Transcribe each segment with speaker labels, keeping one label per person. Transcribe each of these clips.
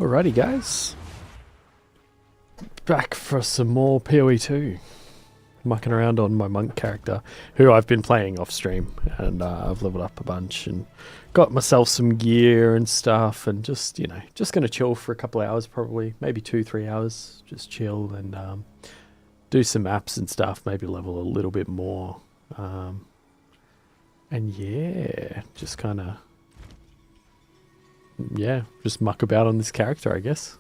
Speaker 1: Alrighty guys, back for some more PoE2, mucking around on my monk character, who I've been playing off stream, and I've leveled up a bunch and got myself some gear and stuff, and just, you know, just going to chill for a couple hours probably, maybe 2-3 hours, just chill and do some maps and stuff, maybe level a little bit more, and yeah, just kind of, yeah, just muck about on this character, I guess.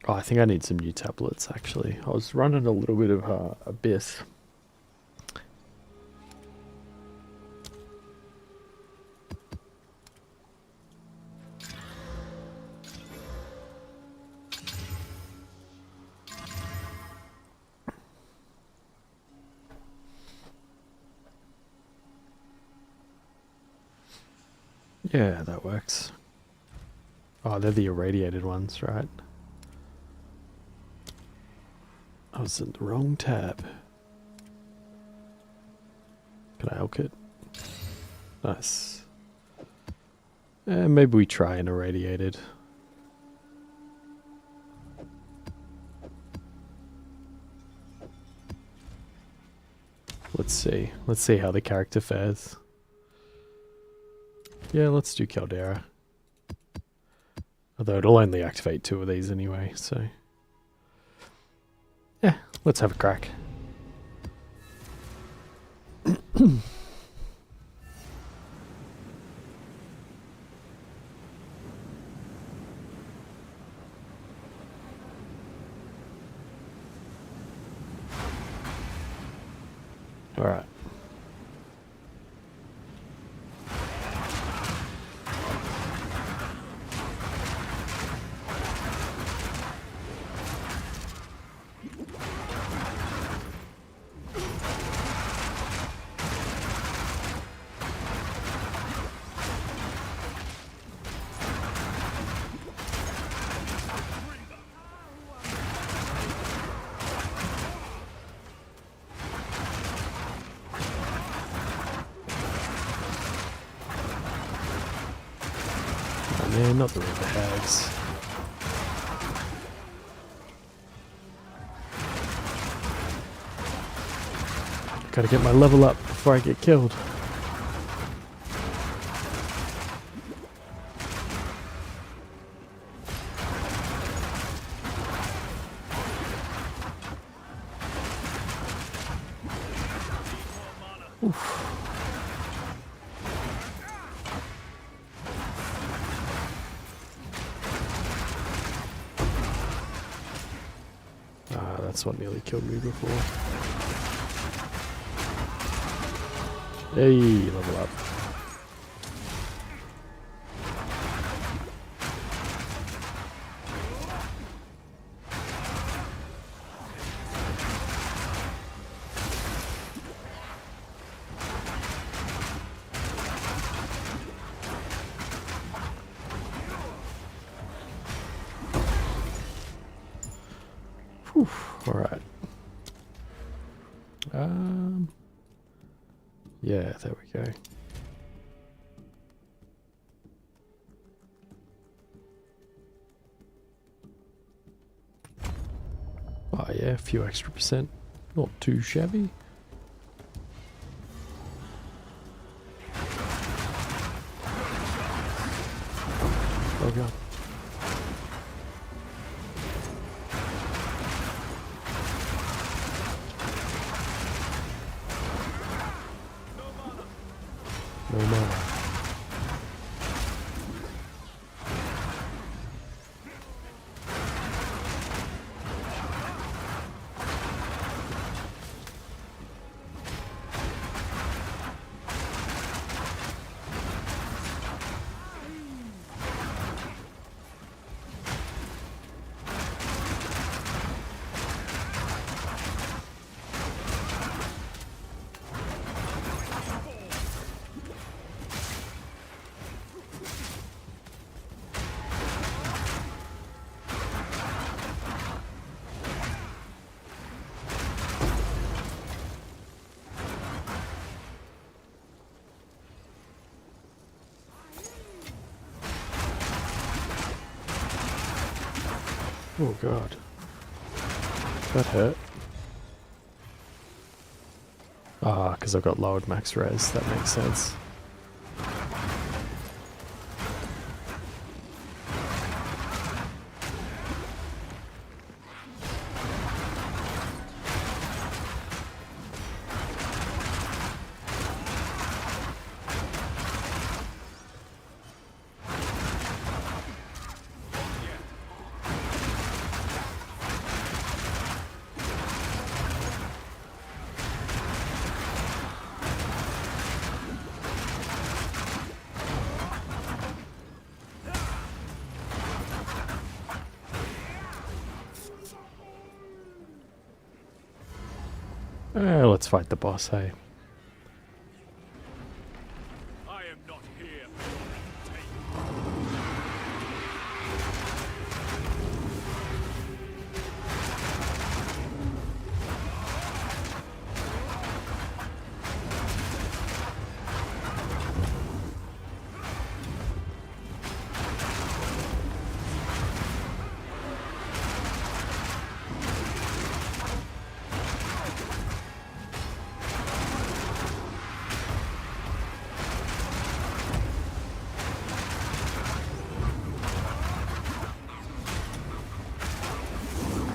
Speaker 1: Oh, I think I need some new tablets, actually. I was running a little bit of Abyss. Yeah, that works. Oh, they're the irradiated ones, right? I was in the wrong tab. Can I elk it? Nice. Maybe we try an irradiated. Let's see. Let's see how the character fares. Yeah, let's do Caldera. Although it'll only activate 2 of these anyway, so... yeah, let's have a crack. Alright. Man, not the river hags. Gotta get my level up before I get killed. Oof. That's what nearly killed me before. Hey, level up. Whew. All right. Yeah, there we go. Oh yeah, a few extra %. Not too shabby. Oh god. No mana. Oh god. That hurt. Ah, because I've got lowered max res, that makes sense. Let's fight the boss, hey.
Speaker 2: I am not here.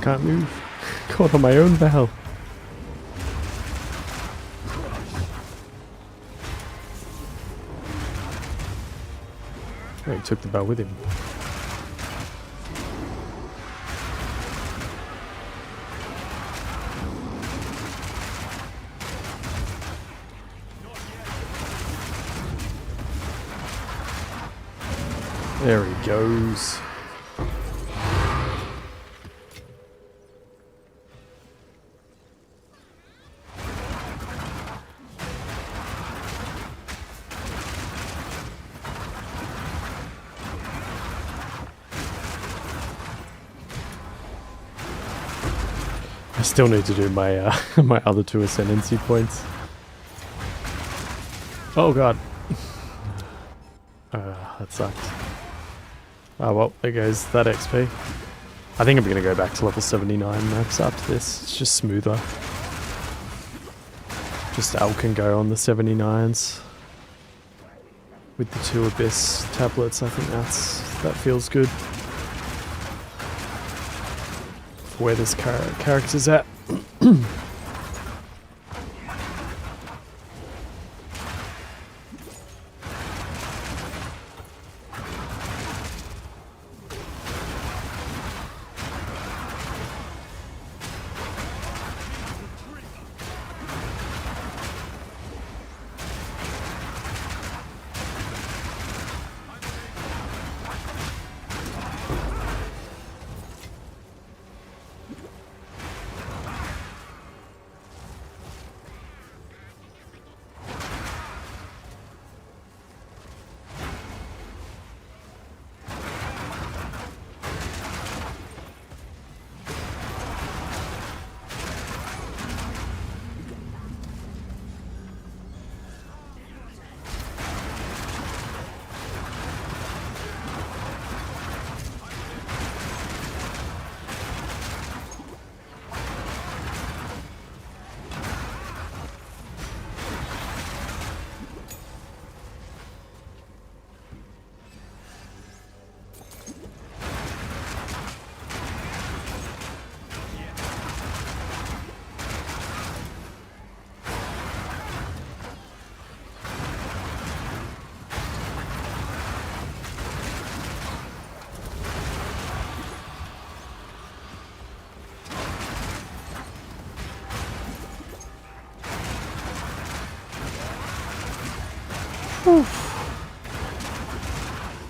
Speaker 1: Can't move. Caught on my own bell. Oh, he took the bell with him. There he goes. I still need to do my my other two ascendancy points. Oh god. That sucked. Oh well, there goes that XP. I think I'm going to go back to level 79 max after this. It's just smoother. Just Al can go on the 79s. With the 2 Abyss tablets, I think that feels good. For where this character's at.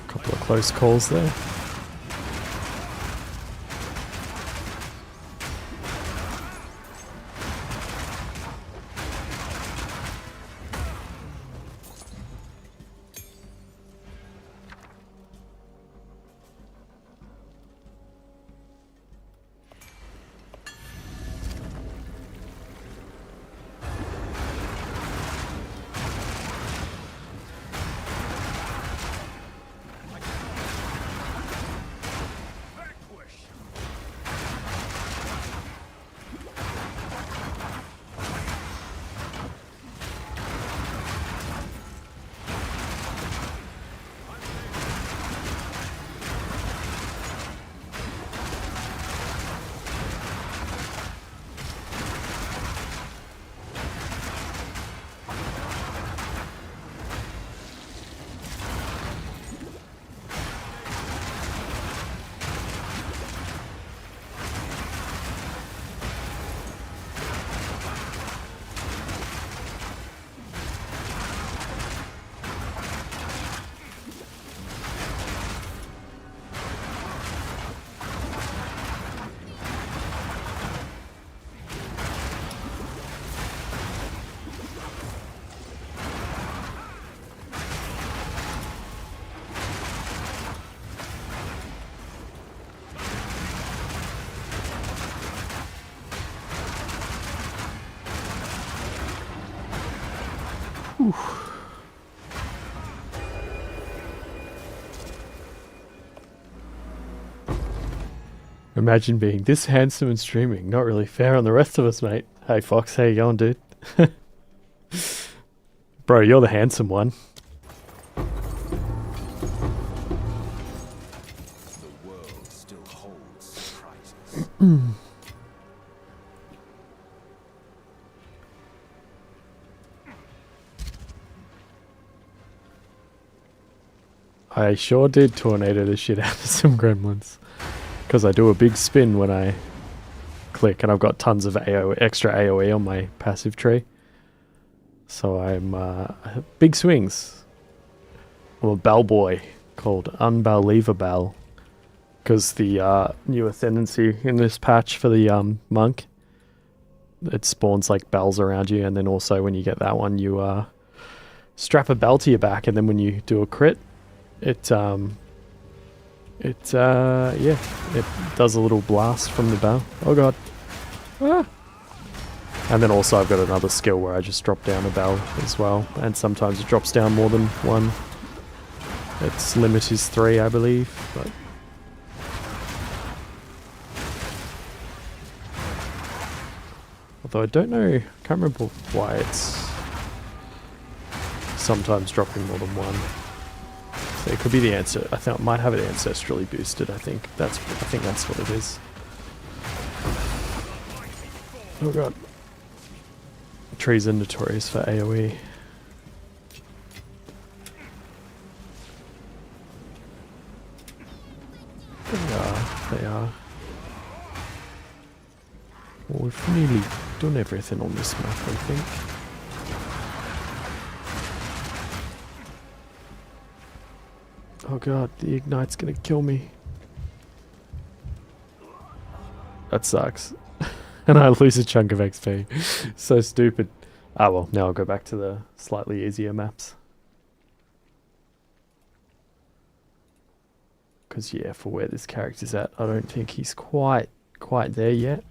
Speaker 1: Couple of close calls there. Imagine being this handsome and streaming. Not really fair on the rest of us, mate. Hey, Fox, how you going, dude? Bro, you're the handsome one.
Speaker 2: The world still holds surprises.
Speaker 1: I sure did tornado the shit out of some gremlins. Because I do a big spin when I click, and I've got tons of extra AoE on my passive tree. So I'm big swings. I'm a bell boy called Unbelievable. Because the new ascendancy in this patch for the monk, it spawns like bells around you, and then also when you get that one, you strap a bell to your back, and then when you do a crit, it does a little blast from the bell. Oh god. Ah. And then also I've got another skill where I just drop down a bell as well, and sometimes it drops down more than one. Its limit is 3, I believe, but although I don't know, I can't remember why it's sometimes dropping more than one. So it could be the answer. I think it might have it ancestrally boosted. I think that's what it is. Oh god. Trees are notorious for AoE. They are. Well, we've nearly done everything on this map, I think. Oh god, the Ignite's gonna kill me. That sucks. And I lose a chunk of XP. So stupid. Ah well, now I'll go back to the slightly easier maps. Because yeah, for where this character's at, I don't think he's quite there yet.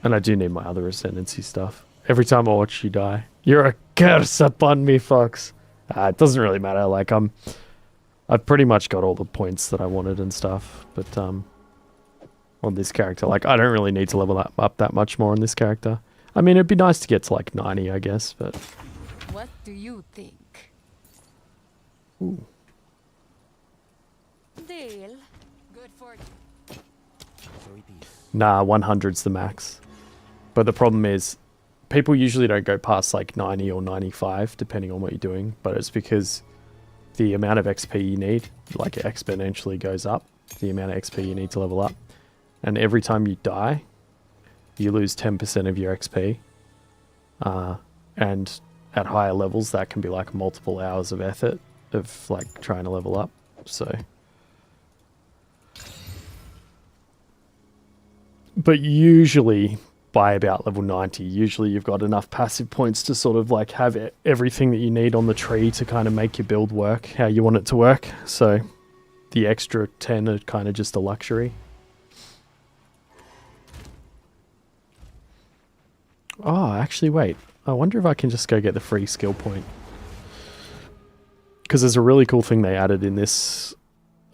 Speaker 1: And I do need my other ascendancy stuff. Every time I watch you die, you're a curse upon me, Fox. It doesn't really matter, like I've pretty much got all the points that I wanted and stuff, but on this character, like I don't really need to level up that much more on this character. I mean, it'd be nice to get to like 90, I guess, but...
Speaker 3: What do you think?
Speaker 1: Ooh.
Speaker 3: Deal. Good for you.
Speaker 1: Nah, 100's the max. But the problem is, people usually don't go past like 90 or 95, depending on what you're doing, but it's because the amount of XP you need, like it exponentially goes up, the amount of XP you need to level up. And every time you die, you lose 10% of your XP. And at higher levels, that can be like multiple hours of effort of like trying to level up, so... But usually, by about level 90, usually you've got enough passive points to sort of like have everything that you need on the tree to kind of make your build work how you want it to work. So the extra 10 are kind of just a luxury. Oh, actually, wait. I wonder if I can just go get the free skill point. Because there's a really cool thing they added in this...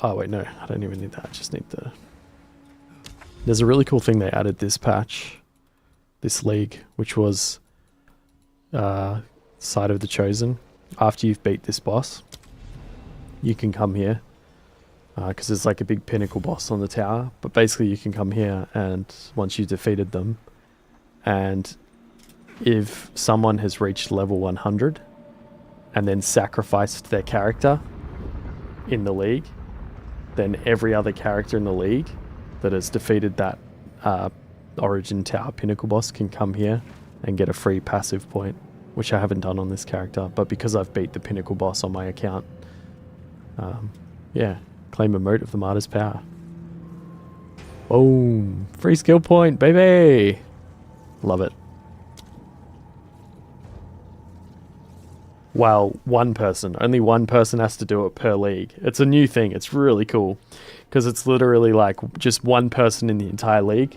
Speaker 1: Oh, wait, no. I don't even need that. I just need the... There's a really cool thing they added this patch, this league, which was Side of the Chosen. After you've beat this boss, you can come here, because there's like a big pinnacle boss on the tower, but basically you can come here, and once you've defeated them, and if someone has reached level 100 and then sacrificed their character in the league, then every other character in the league that has defeated that Origin Tower Pinnacle boss can come here and get a free passive point, which I haven't done on this character, but because I've beat the Pinnacle boss on my account, yeah, claim a mote of the Martyr's Power. Boom! Free skill point, baby! Love it. Well, only one person has to do it per league. It's a new thing, it's really cool. Because it's literally like just one person in the entire league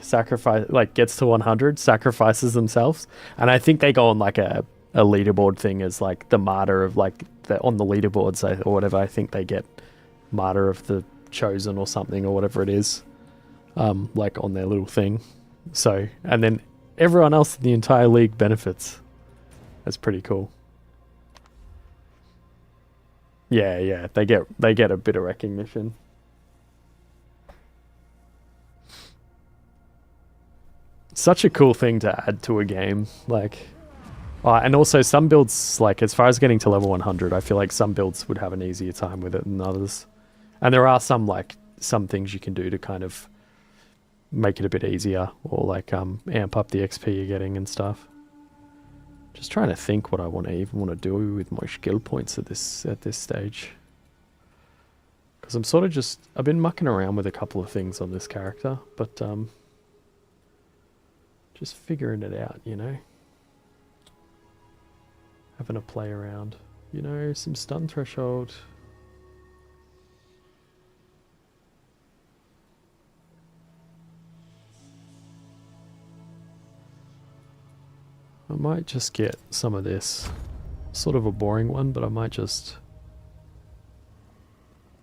Speaker 1: gets to 100, sacrifices themselves. And I think they go on like a leaderboard thing as like the martyr of like, on the leaderboards or whatever. I think they get martyr of the chosen or something or whatever it is, like on their little thing. So, and then everyone else in the entire league benefits. That's pretty cool. Yeah, they get a bit of recognition. Such a cool thing to add to a game, like, and also some builds, like as far as getting to level 100, I feel like some builds would have an easier time with it than others, and there are some things you can do to kind of make it a bit easier, or like amp up the XP you're getting and stuff. Just trying to think what I want to do with my skill points at this stage. Because I'm sort of I've been mucking around with a couple of things on this character, but just figuring it out, you know? Having a play around. You know, some stun threshold. I might just get some of this. Sort of a boring one, but I might just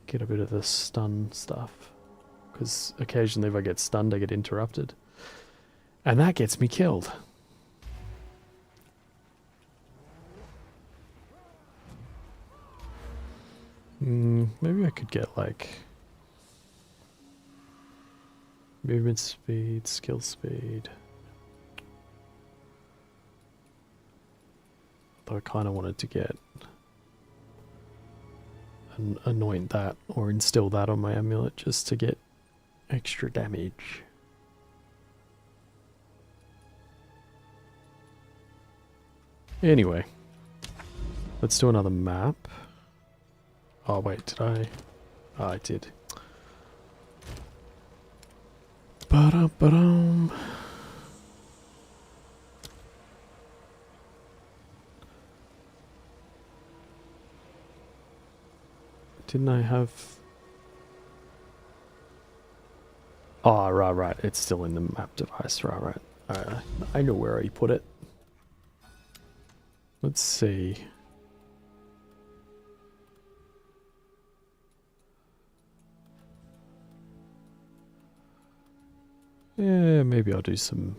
Speaker 1: get a bit of the stun stuff. Because occasionally if I get stunned, I get interrupted. And that gets me killed. Maybe I could get like movement speed, skill speed. Though I kind of wanted to get anoint that or instill that on my amulet just to get extra damage. Anyway, let's do another map. Oh wait, did I? Oh, I did. Ba-dum-ba-dum. Didn't I have... Oh, right. It's still in the map device. Right. I know where I put it. Let's see. Yeah, maybe I'll do some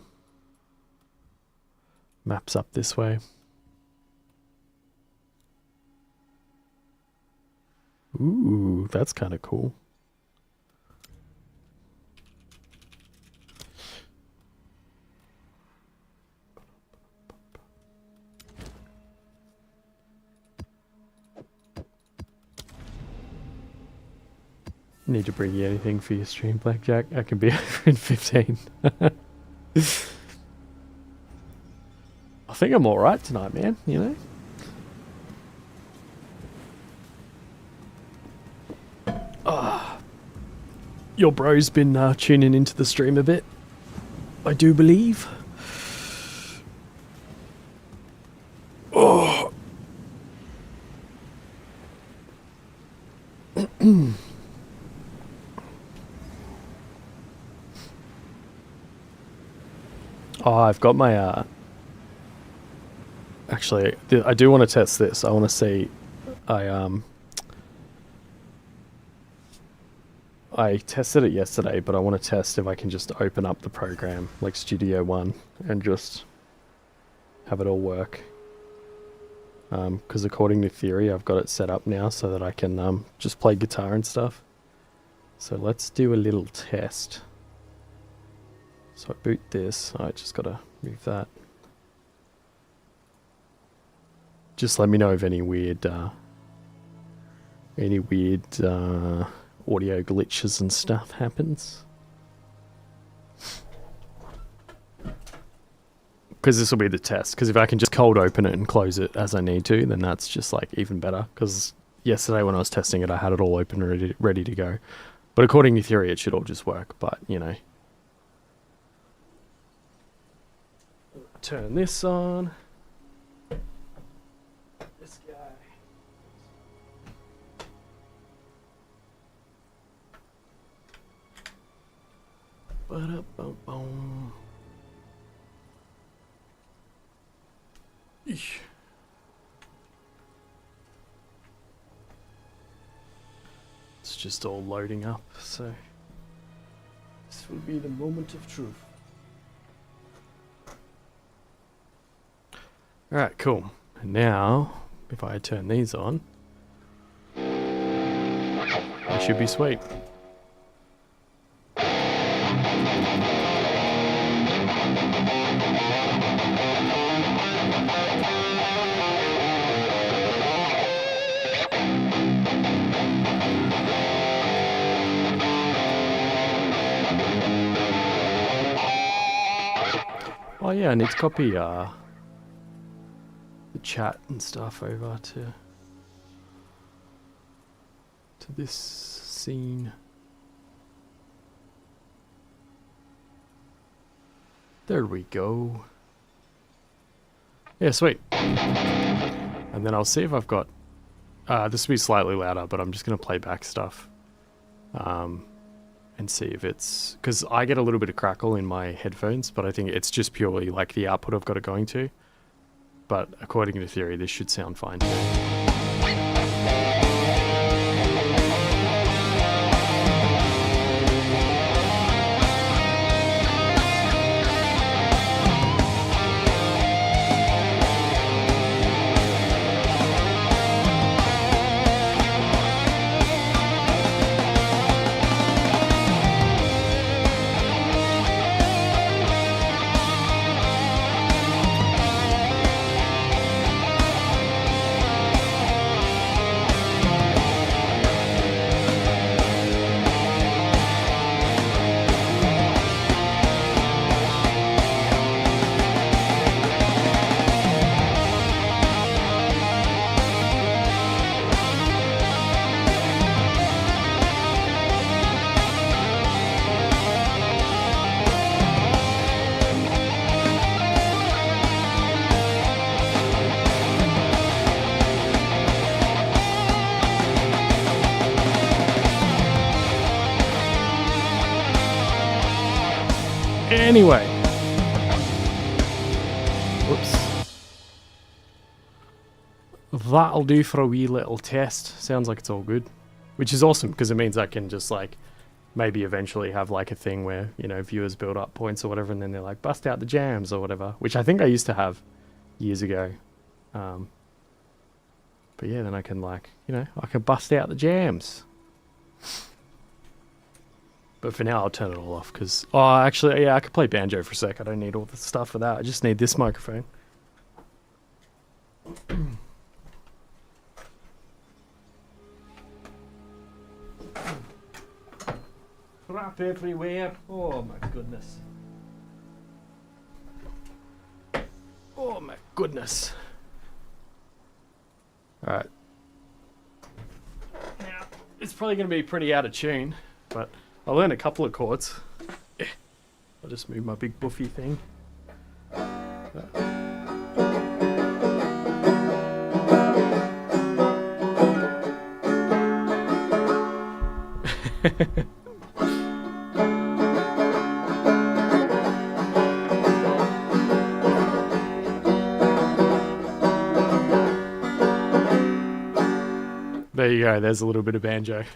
Speaker 1: maps up this way. Ooh, that's kind of cool. Need to bring you anything for your stream, Blackjack? I can be over in 15. I think I'm alright tonight, man, you know? Your bro's been tuning into the stream a bit, I do believe. Oh. Oh, I've got my actually I do want to test this. I want to see I tested it yesterday, but I want to test if I can just open up the program like Studio One and just have it all work. Because according to theory, I've got it set up now so that I can just play guitar and stuff. So let's do a little test. So I boot this. I just got to move that. Just let me know if any weird audio glitches and stuff happens. Because this will be the test. Because if I can just cold open it and close it as I need to, then that's just like even better. Because yesterday when I was testing it, I had it all open ready to go. But according to theory, it should all just work. But, you know. Turn this on. This guy. Ba-da-bum-bum. Eesh. Let's just all loading up, so this will be the moment of truth. Alright, cool. And now, if I turn these on, it should be sweet. Oh yeah, I need to copy the chat and stuff over to this scene. There we go. Yeah, sweet. And then I'll see if I've got this will be slightly louder, but I'm just gonna play back stuff. And see if it's, because I get a little bit of crackle in my headphones, but I think it's just purely like the output I've got it going to. But according to theory, this should sound fine too. Anyway. Whoops. That'll do for a wee little test. Sounds like it's all good. Which is awesome, because it means I can just like maybe eventually have like a thing where, you know, viewers build up points or whatever and then they're like, bust out the jams or whatever. Which I think I used to have years ago. But yeah, then I can like, you know, I can bust out the jams. But for now, I'll turn it all off because... Oh, actually, yeah, I could play banjo for a sec. I don't need all the stuff for that. I just need this microphone. Crap everywhere. Oh, my goodness. Oh, my goodness. Alright. Now, it's probably going to be pretty out of tune, but... I'll learn a couple of chords. I'll just move my big buffy thing. There you go, there's a little bit of banjo.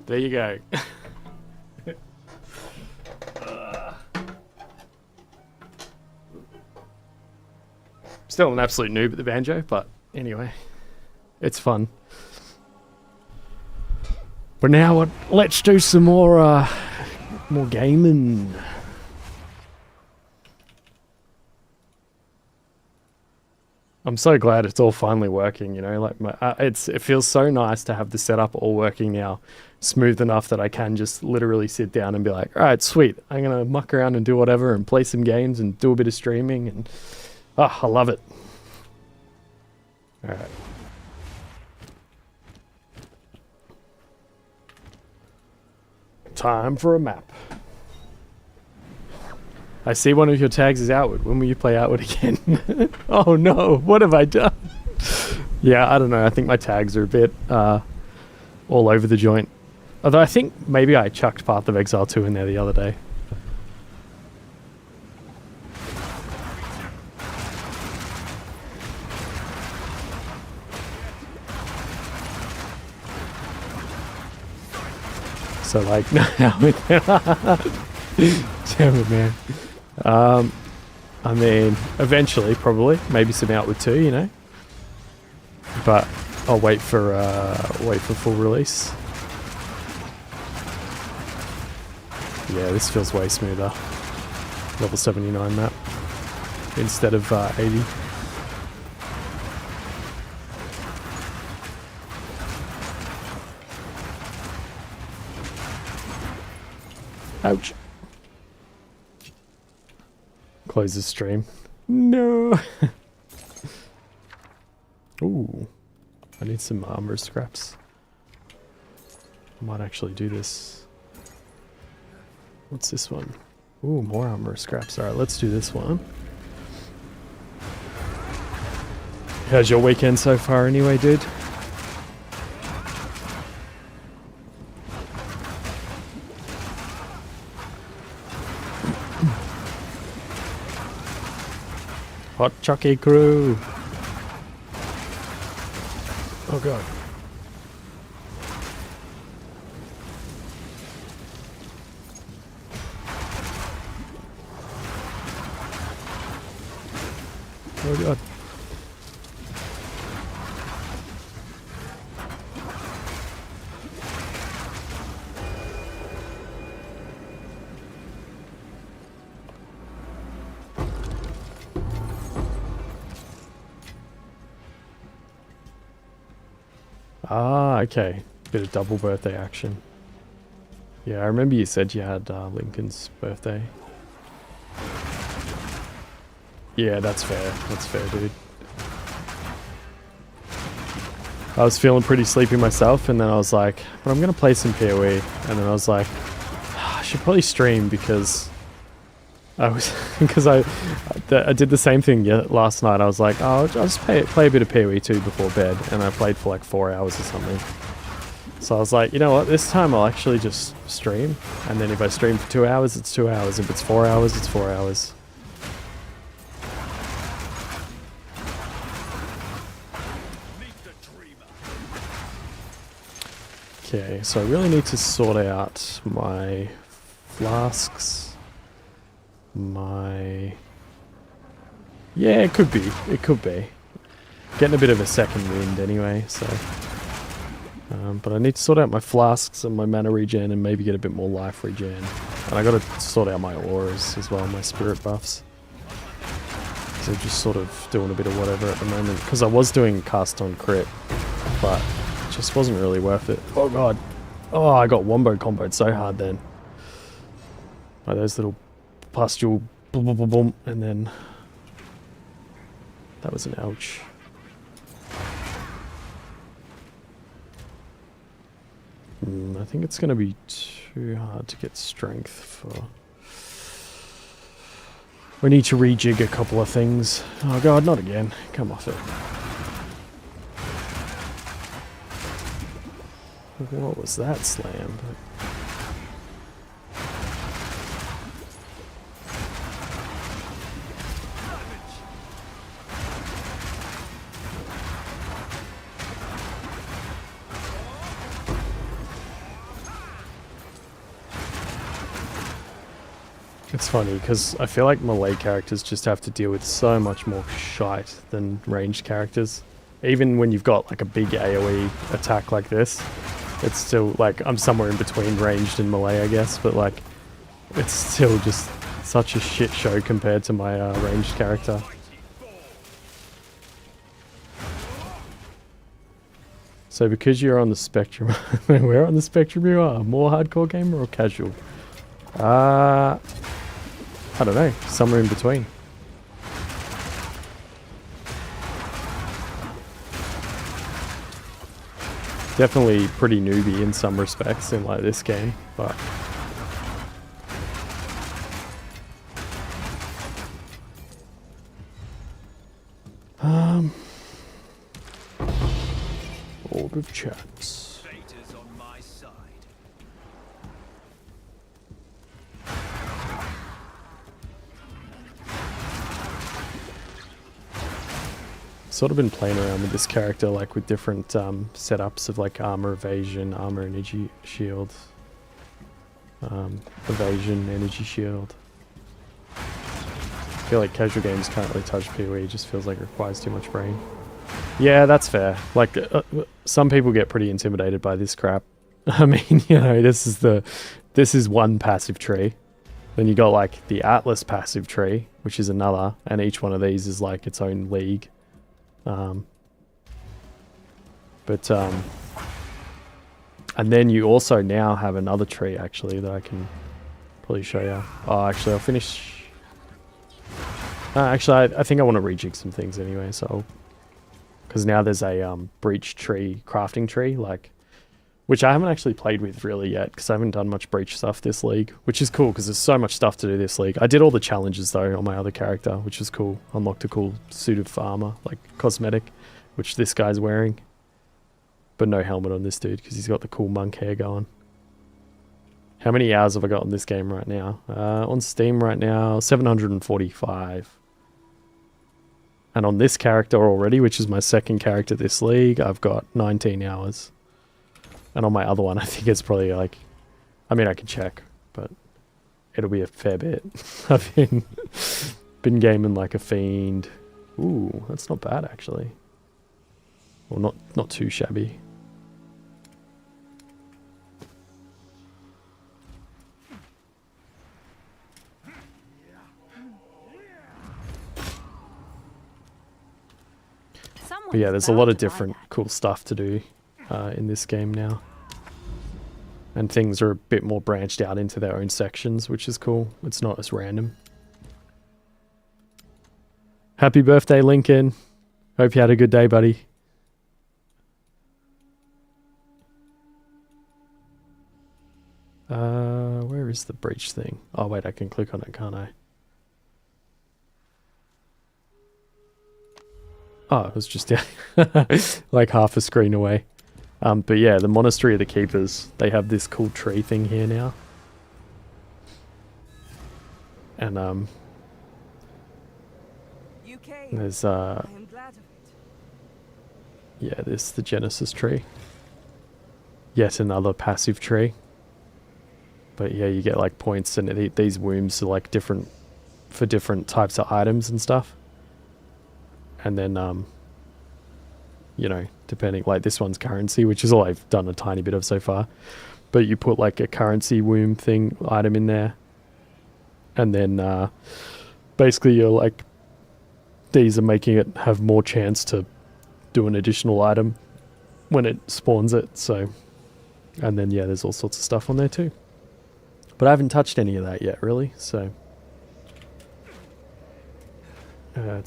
Speaker 1: There you go. Still an absolute noob at the banjo, but anyway, it's fun. But now let's do some more gaming. I'm so glad it's all finally working, you know, like it feels so nice to have the setup all working now, smooth enough that I can just literally sit down and be like, all right, sweet, I'm going to muck around and do whatever and play some games and do a bit of streaming and, I love it. All right. Time for a map. I see one of your tags is Outward. When will you play Outward again? Oh no, what have I done? Yeah, I don't know. I think my tags are a bit all over the joint. Although I think maybe I chucked Path of Exile 2 in there the other day. So like, now damn it, man. I mean, eventually, probably, maybe some Outward 2, you know. But I'll wait for full release. Yeah, this feels way smoother. Level 79 map instead of 80. Ouch. Close the stream. No. Ooh. I need some armor scraps. I might actually do this. What's this one? Ooh, more armor scraps. Alright, let's do this one. How's your weekend so far anyway, dude? Hot Chucky crew. Oh god. Oh god. Ah, okay. Bit of double birthday action. Yeah, I remember you said you had Lincoln's birthday. Yeah, that's fair. That's fair, dude. I was feeling pretty sleepy myself, and then I was like, but I'm going to play some PoE. And then I was like, I should probably stream because I was I did the same thing last night. I was like, oh, I'll just play a bit of PoE 2 before bed, and I played for like 4 hours or something. So I was like, you know what, this time I'll actually just stream, and then if I stream for 2 hours, it's 2 hours. If it's 4 hours, it's 4 hours. Okay, so I really need to sort out my flasks. Yeah, it could be. It could be. Getting a bit of a second wind anyway, so... but I need to sort out my flasks and my mana regen and maybe get a bit more life regen. And I gotta sort out my auras as well, my spirit buffs. So just sort of doing a bit of whatever at the moment. Because I was doing cast on crit, but it just wasn't really worth it. Oh god. Oh, I got wombo comboed so hard then. By those little pustule boom boom boom boom, and then that was an ouch. I think it's going to be too hard to get strength for... We need to rejig a couple of things. Oh god, not again. Come off it. What was that slam? It's funny, because I feel like melee characters just have to deal with so much more shite than ranged characters. Even when you've got like a big AoE attack like this, it's still like, I'm somewhere in between ranged and melee, I guess, but like, it's still just such a shit show compared to my ranged character. So because you're on the spectrum, where on the spectrum you are? More hardcore gamer or casual? I don't know, somewhere in between. Definitely pretty newbie in some respects in like this game, but... Group chats.
Speaker 2: Fate is on my side.
Speaker 1: Sort of been playing around with this character, like with different setups of like armor evasion, armor energy shield, evasion, energy shield. I feel like casual games can't really touch PoE, it just feels like it requires too much brain. Yeah, that's fair. Like, some people get pretty intimidated by this crap. I mean, you know, this is one passive tree. Then you got like the Atlas passive tree, which is another, and each one of these is like its own league. And then you also now have another tree actually that I can probably show you. Oh, actually, I'll finish. Actually, I think I want to rejig some things anyway, so. Because now there's a breach tree, crafting tree, like, which I haven't actually played with really yet, because I haven't done much breach stuff this league, which is cool, because there's so much stuff to do this league. I did all the challenges, though, on my other character, which was cool. Unlocked a cool suit of armor, like, cosmetic, which this guy's wearing. But no helmet on this dude, because he's got the cool monk hair going. How many hours have I got on this game right now? On Steam right now, 745. And on this character already, which is my second character this league, I've got 19 hours. And on my other one, I think it's probably like... I mean, I can check, but it'll be a fair bit. I've been gaming like a fiend. Ooh, that's not bad, actually. Well, not too shabby. But yeah, there's a lot of different cool stuff to do in this game now. And things are a bit more branched out into their own sections, which is cool. It's not as random. Happy birthday, Lincoln. Hope you had a good day, buddy. Where is the breach thing? Oh, wait, I can click on it, can't I? Oh, it was just like half a screen away. But yeah, the Monastery of the Keepers, they have this cool tree thing here now. And there's yeah, there's the Genesis tree. Yet another passive tree. But yeah, you get like points, and these wombs are like different for different types of items and stuff. And then, you know, depending, like this one's currency, which is all I've done a tiny bit of so far. But you put like a currency womb thing item in there. And then basically you're like, these are making it have more chance to do an additional item when it spawns it. So, and then, yeah, there's all sorts of stuff on there too. But I haven't touched any of that yet, really, so... I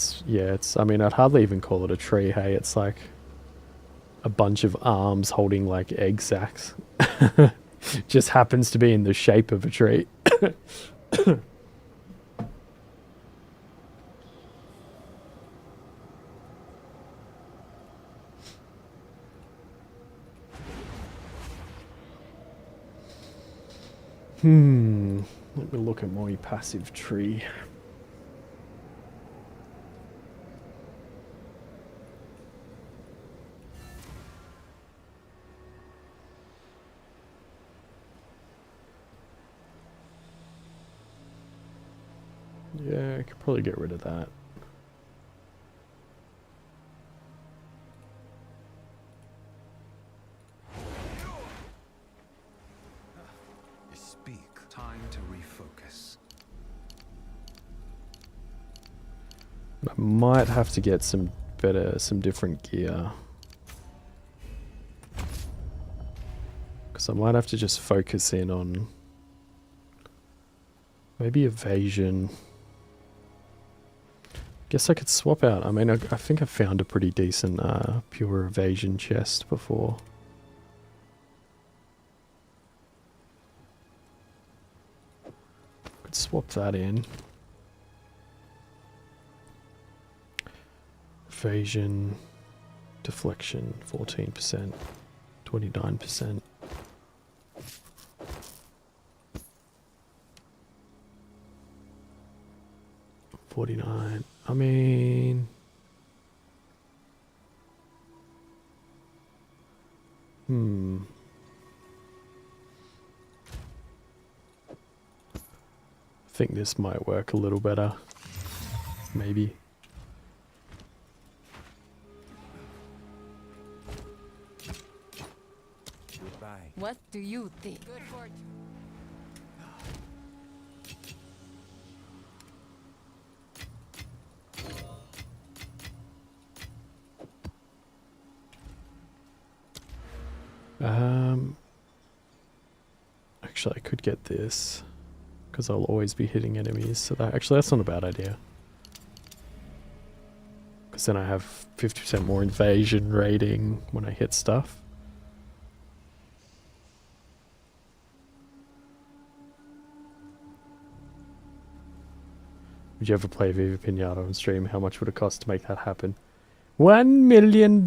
Speaker 1: mean, I'd hardly even call it a tree, hey? It's like a bunch of arms holding like egg sacs. Just happens to be in the shape of a tree. Let me look at my passive tree. Yeah, I could probably get rid of that.
Speaker 2: Speak. Time to refocus.
Speaker 1: I might have to get some different gear. Because I might have to just focus in on maybe evasion. Guess I could swap out. I mean, I think I found a pretty decent pure evasion chest before. Could swap that in. Evasion. Deflection 14%, 29%. $49. I mean, I think this might work a little better. Maybe.
Speaker 2: Goodbye.
Speaker 3: What do you think? Good fortune.
Speaker 1: Actually, I could get this because I'll always be hitting enemies. So that's not a bad idea. Because then I have 50% more invasion rating when I hit stuff. Would you ever play Viva Pinata on stream? How much would it cost to make that happen? $1 million.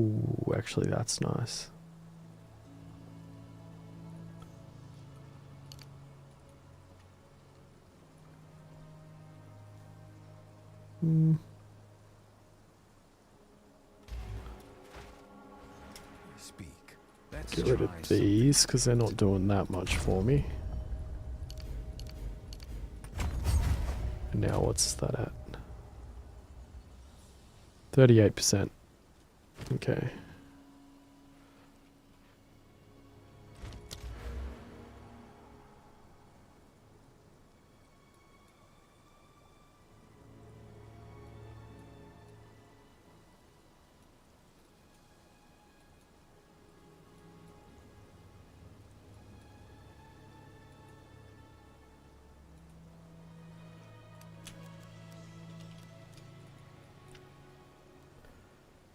Speaker 1: Ooh, actually that's nice.
Speaker 2: Speak. Let's
Speaker 1: Get rid
Speaker 2: try
Speaker 1: of these because they're not doing that much for me. And now what's that at? 38%. Okay.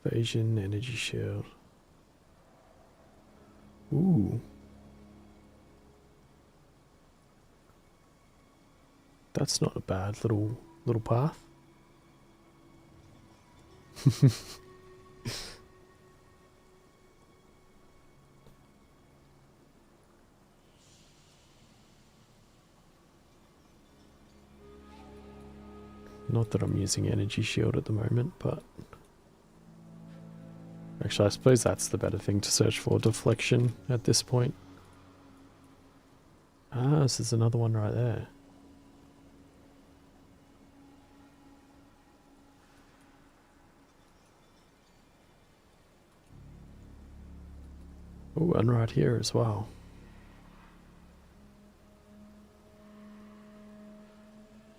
Speaker 1: Evasion, energy shield. Ooh. That's not a bad little path. Not that I'm using energy shield at the moment, but actually I suppose that's the better thing to search for, deflection at this point. Ah, this is another one right there. Oh, and right here as well.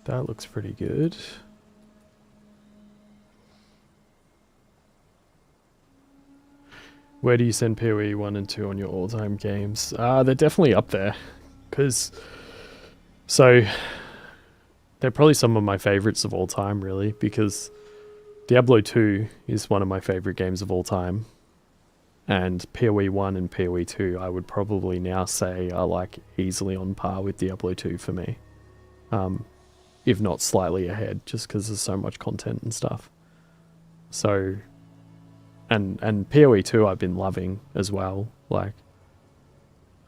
Speaker 1: That looks pretty good. Where do you send PoE 1 and 2 on your all-time games? They're definitely up there. So, they're probably some of my favorites of all time, really, because Diablo 2 is one of my favorite games of all time. And PoE 1 and PoE 2, I would probably now say are like easily on par with Diablo 2 for me. If not slightly ahead, just because there's so much content and stuff. So, and PoE 2 I've been loving as well, like,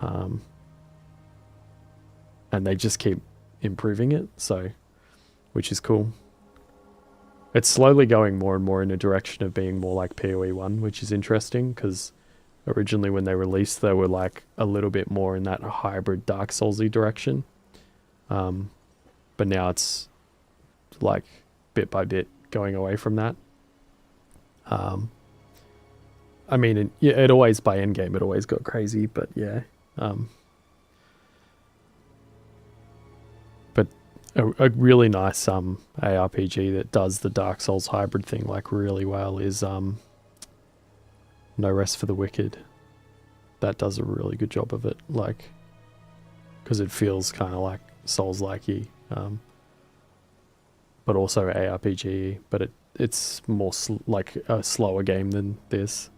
Speaker 1: and they just keep improving it, so, which is cool. It's slowly going more and more in a direction of being more like PoE 1, which is interesting, because originally when they released, they were like a little bit more in that hybrid Dark Souls-y direction. But now it's like bit by bit going away from that. I mean, it always, by endgame, it always got crazy, but yeah. But a really nice ARPG that does the Dark Souls hybrid thing like really well is No Rest for the Wicked. That does a really good job of it, like, because it feels kind of like Souls-like-y, but also ARPG, but it's more like a slower game than this.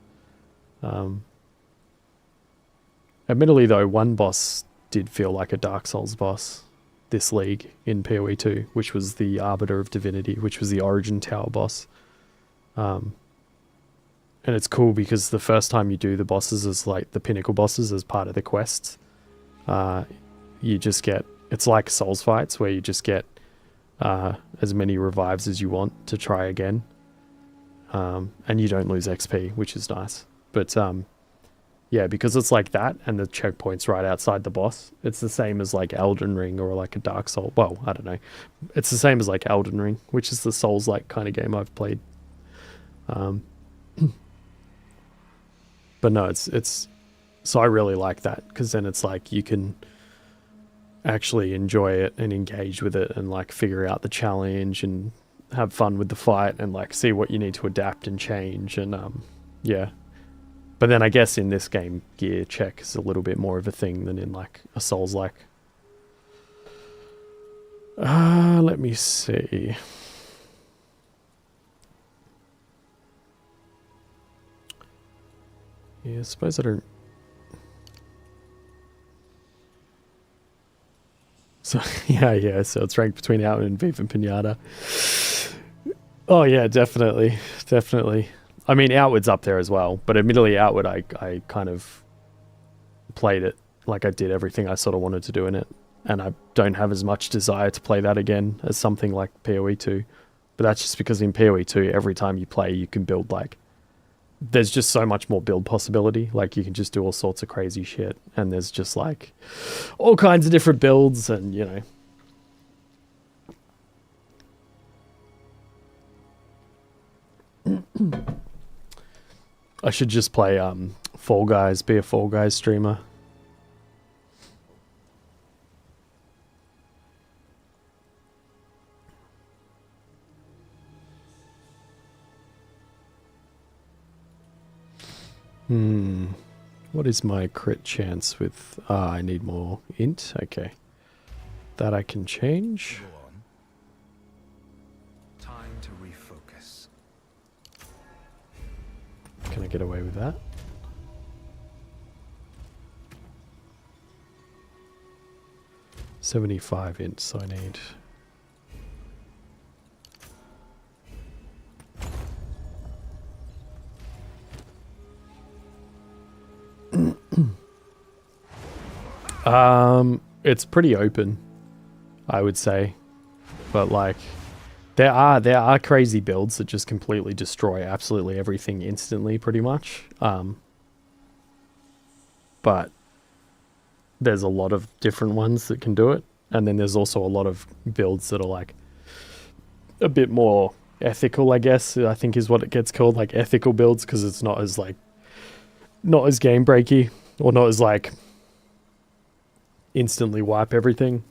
Speaker 1: Admittedly, though, one boss did feel like a Dark Souls boss this league in PoE 2, which was the Arbiter of Divinity, which was the Origin Tower boss. And it's cool because the first time you do the bosses as like the pinnacle bosses as part of the quests, you just get, it's like Souls fights where you just get as many revives as you want to try again. And you don't lose XP, which is nice. But yeah, because it's like that and the checkpoint's right outside the boss, it's the same as like Elden Ring or like a Dark Soul. Well, I don't know. It's the same as like Elden Ring, which is the Souls-like kind of game I've played. But no, it's so I really like that because then it's like you can actually enjoy it and engage with it and like figure out the challenge and have fun with the fight and like see what you need to adapt and change and yeah. But then I guess in this game, gear check is a little bit more of a thing than in like a Souls-like. Let me see. Yeah, I suppose I don't... So, yeah, so it's ranked between Outward and Viva Pinata. Oh yeah, definitely. I mean, Outward's up there as well, but admittedly Outward, I kind of played it like I did everything I sort of wanted to do in it, and I don't have as much desire to play that again as something like PoE 2, but that's just because in PoE 2, every time you play, you can build like, there's just so much more build possibility, like you can just do all sorts of crazy shit, and there's just like all kinds of different builds, and you know. I should just play Fall Guys, be a Fall Guys streamer. What is my crit chance with... I need more int. Okay. That I can change.
Speaker 2: Go on. Time to refocus.
Speaker 1: Can I get away with that? $75 ints I need. It's pretty open, I would say, but like there are crazy builds that just completely destroy absolutely everything instantly, pretty much. But there's a lot of different ones that can do it, and then there's also a lot of builds that are like a bit more ethical, I guess. I think is what it gets called, like ethical builds, because it's not as game breaky or not as like instantly wipe everything.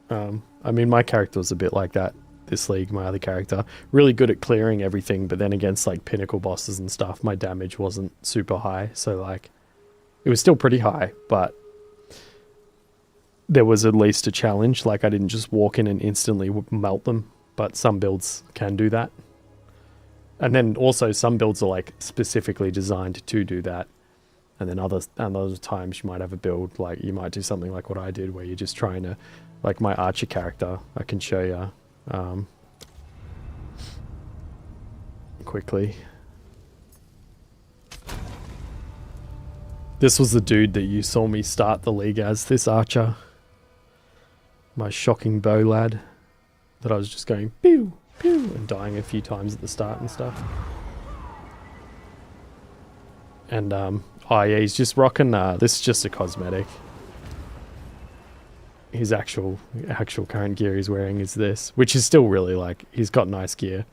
Speaker 1: I mean, my character was a bit like that this league. My other character, really good at clearing everything, but then against like pinnacle bosses and stuff, my damage wasn't super high, so like it was still pretty high, but there was at least a challenge. Like I didn't just walk in and instantly melt them, but some builds can do that, and then also some builds are like specifically designed to do that. And then other times you might have a build, like you might do something like what I did, where you're just trying to, like my archer character, I can show you quickly. This was the dude that you saw me start the league as, this archer. My shocking bow lad, that I was just going pew, pew, and dying a few times at the start and stuff. And oh yeah, he's just rocking, this is just a cosmetic. His actual current gear he's wearing is this, which is still really like, he's got nice gear.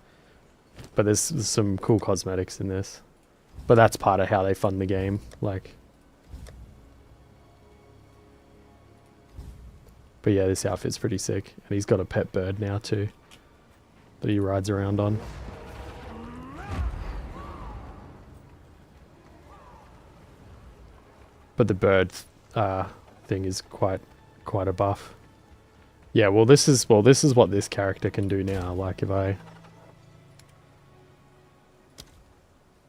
Speaker 1: But there's some cool cosmetics in this. But that's part of how they fund the game, like. But yeah, this outfit's pretty sick. And he's got a pet bird now too, that he rides around on. But the bird thing is quite a buff. Yeah, well this is what this character can do now. Like if I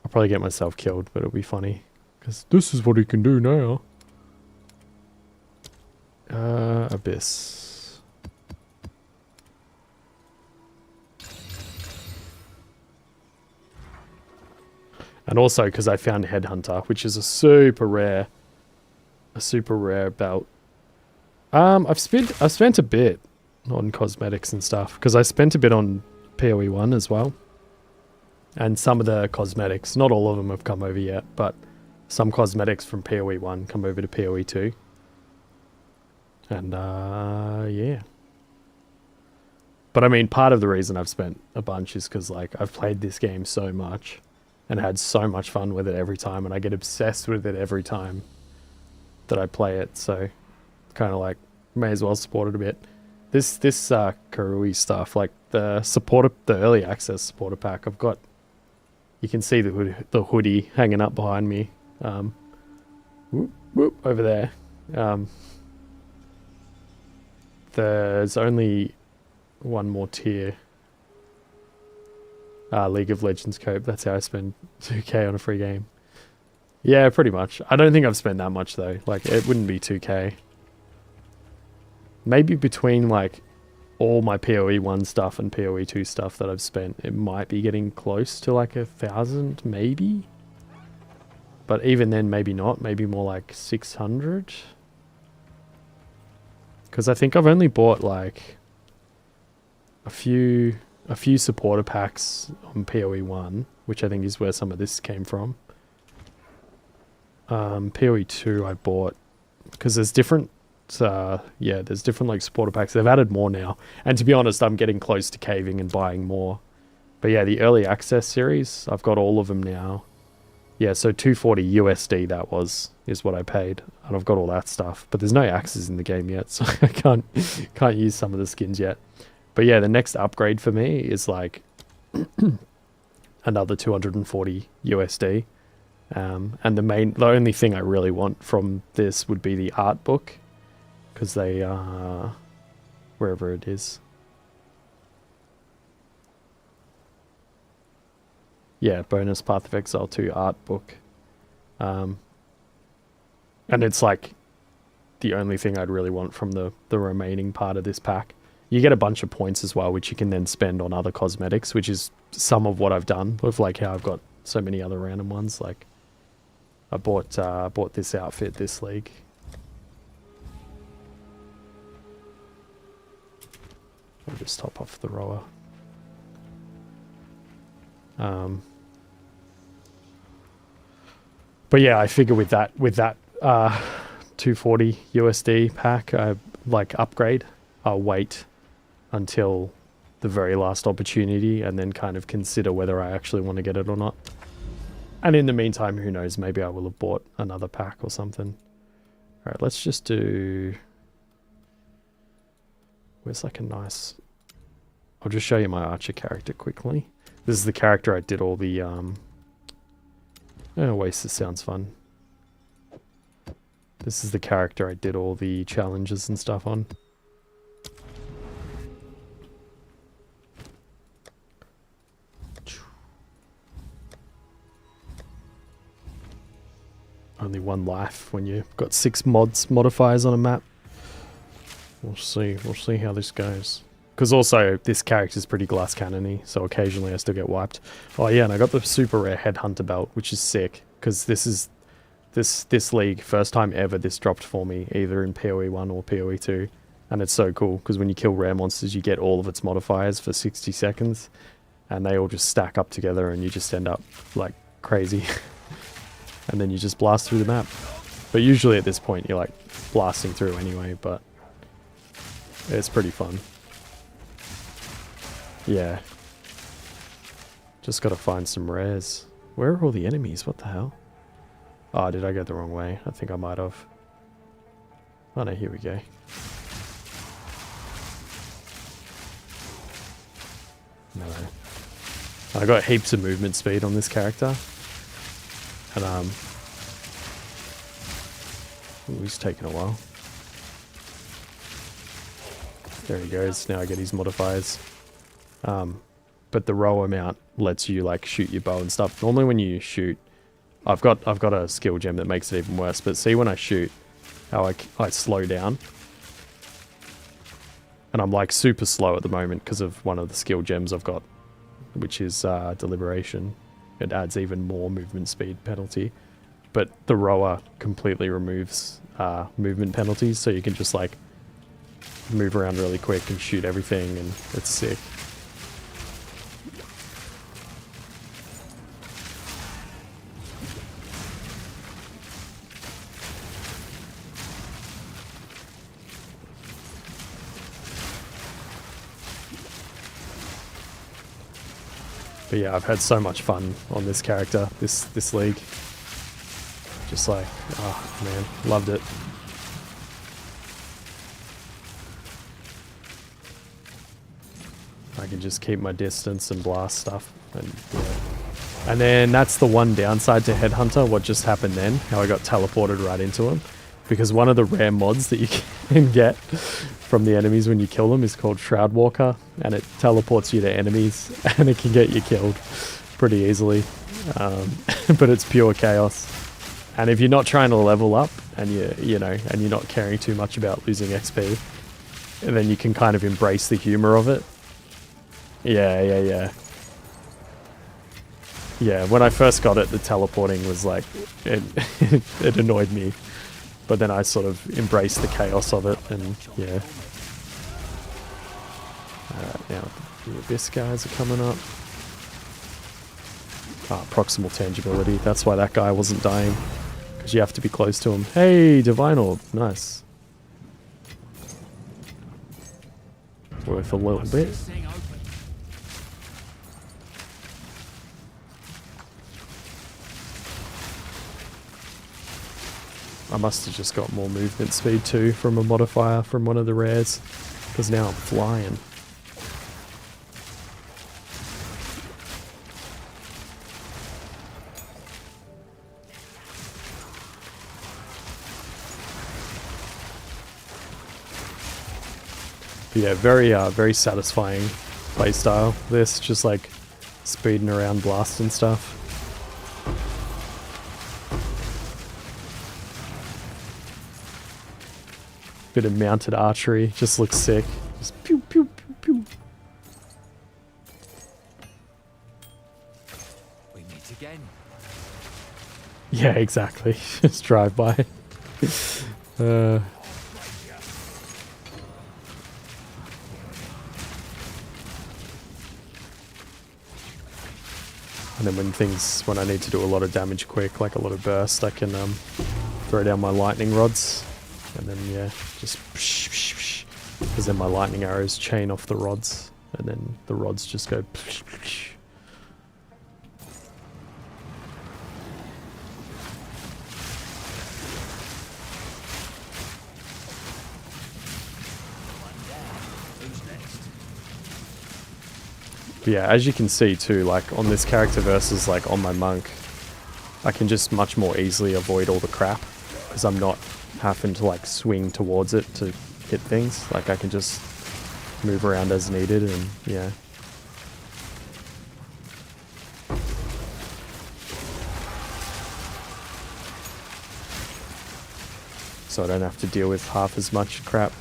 Speaker 1: I'll probably get myself killed, but it'll be funny. Because this is what he can do now. Abyss. And also because I found Headhunter, which is a super rare belt. I've spent a bit on cosmetics and stuff because I spent a bit on PoE 1 as well. And some of the cosmetics, not all of them have come over yet, but some cosmetics from PoE 1 come over to PoE 2. And yeah. But I mean, part of the reason I've spent a bunch is because like I've played this game so much and had so much fun with it every time, and I get obsessed with it every time that I play it. So kind of like may as well support it a bit. This Karui stuff, like the early access supporter pack, I've got. You can see the hoodie hanging up behind me. Whoop, whoop, over there. There's only one more tier. League of Legends Cope. That's how I spend 2k on a free game. Yeah, pretty much. I don't think I've spent that much though. Like, it wouldn't be 2k. Maybe between like all my PoE 1 stuff and PoE 2 stuff that I've spent, it might be getting close to like 1,000 maybe. But even then, maybe not. Maybe more like 600. Because I think I've only bought like a few supporter packs on PoE 1, which I think is where some of this came from. PoE 2 I bought because there's different there's different like supporter packs. They've added more now, and to be honest, I'm getting close to caving and buying more. But yeah, the early access series, I've got all of them now. Yeah, so 240 USD is what I paid, and I've got all that stuff. But there's no axes in the game yet, so I can't use some of the skins yet. But yeah, the next upgrade for me is like another 240 USD. And the only thing I really want from this would be the art book, because they are wherever it is. Yeah, bonus Path of Exile 2 art book. And it's like the only thing I'd really want from the remaining part of this pack. You get a bunch of points as well, which you can then spend on other cosmetics, which is some of what I've done with like how I've got so many other random ones. Like I bought this outfit this league. I'll just top off the rower. But yeah, I figure with that 240 USD pack, like upgrade, I'll wait until the very last opportunity and then kind of consider whether I actually want to get it or not. And in the meantime, who knows, maybe I will have bought another pack or something. Alright, let's just do... Where's like a nice... I'll just show you my archer character quickly. This is the character I did all the... Oasis sounds fun. This is the character I did all the challenges and stuff on. Only one life when you've got 6 modifiers on a map. We'll see how this goes. Because also, this character's pretty glass cannon-y, so occasionally I still get wiped. Oh yeah, and I got the super rare Headhunter belt, which is sick, because this is this league, first time ever this dropped for me, either in PoE 1 or PoE 2. And it's so cool, because when you kill rare monsters, you get all of its modifiers for 60 seconds, and they all just stack up together, and you just end up like crazy. And then you just blast through the map. But usually at this point, you're like blasting through anyway, but it's pretty fun. Yeah. Just gotta find some rares. Where are all the enemies? What the hell? Oh, did I go the wrong way? I think I might have. Oh no, here we go. No. I got heaps of movement speed on this character. And ooh, he's taking a while. There he goes. Now I get his modifiers. but the rower mount lets you like shoot your bow and stuff. Normally when you shoot, I've got a skill gem that makes it even worse, but see when I shoot how I slow down, and I'm like super slow at the moment because of one of the skill gems I've got, which is deliberation. It adds even more movement speed penalty, but the rower completely removes movement penalties, so you can just like move around really quick and shoot everything, and it's sick. But yeah, I've had so much fun on this character, this league. Just like, oh man, loved it. I can just keep my distance and blast stuff. And yeah. And then that's the one downside to Headhunter, what just happened then, how I got teleported right into him. Because one of the rare mods that you can get from the enemies when you kill them is called Shroud Walker, and it teleports you to enemies, and it can get you killed pretty easily. But it's pure chaos. And if you're not trying to level up, and you're not caring too much about losing XP, and then you can kind of embrace the humor of it. Yeah. Yeah, when I first got it, the teleporting was like, it annoyed me. But then I sort of embraced the chaos of it, and yeah. Alright, now the Abyss guys are coming up. Ah, proximal tangibility. That's why that guy wasn't dying. Because you have to be close to him. Hey, Divine Orb. Nice. Worth a little bit. I must have just got more movement speed too from a modifier from one of the rares, because now I'm flying. But yeah, very satisfying playstyle. This just like speeding around, blasting stuff. Bit of mounted archery, just looks sick. Just pew pew pew pew.
Speaker 2: We meet again.
Speaker 1: Yeah, exactly. Just drive by. And then when I need to do a lot of damage quick, like a lot of burst, I can throw down my lightning rods. And then, yeah, just because then my lightning arrows chain off the rods, and then the rods just go. But yeah, as you can see too, like on this character versus like on my monk, I can just much more easily avoid all the crap because I'm not having to like swing towards it to hit things. Like I can just move around as needed, and yeah. So I don't have to deal with half as much crap.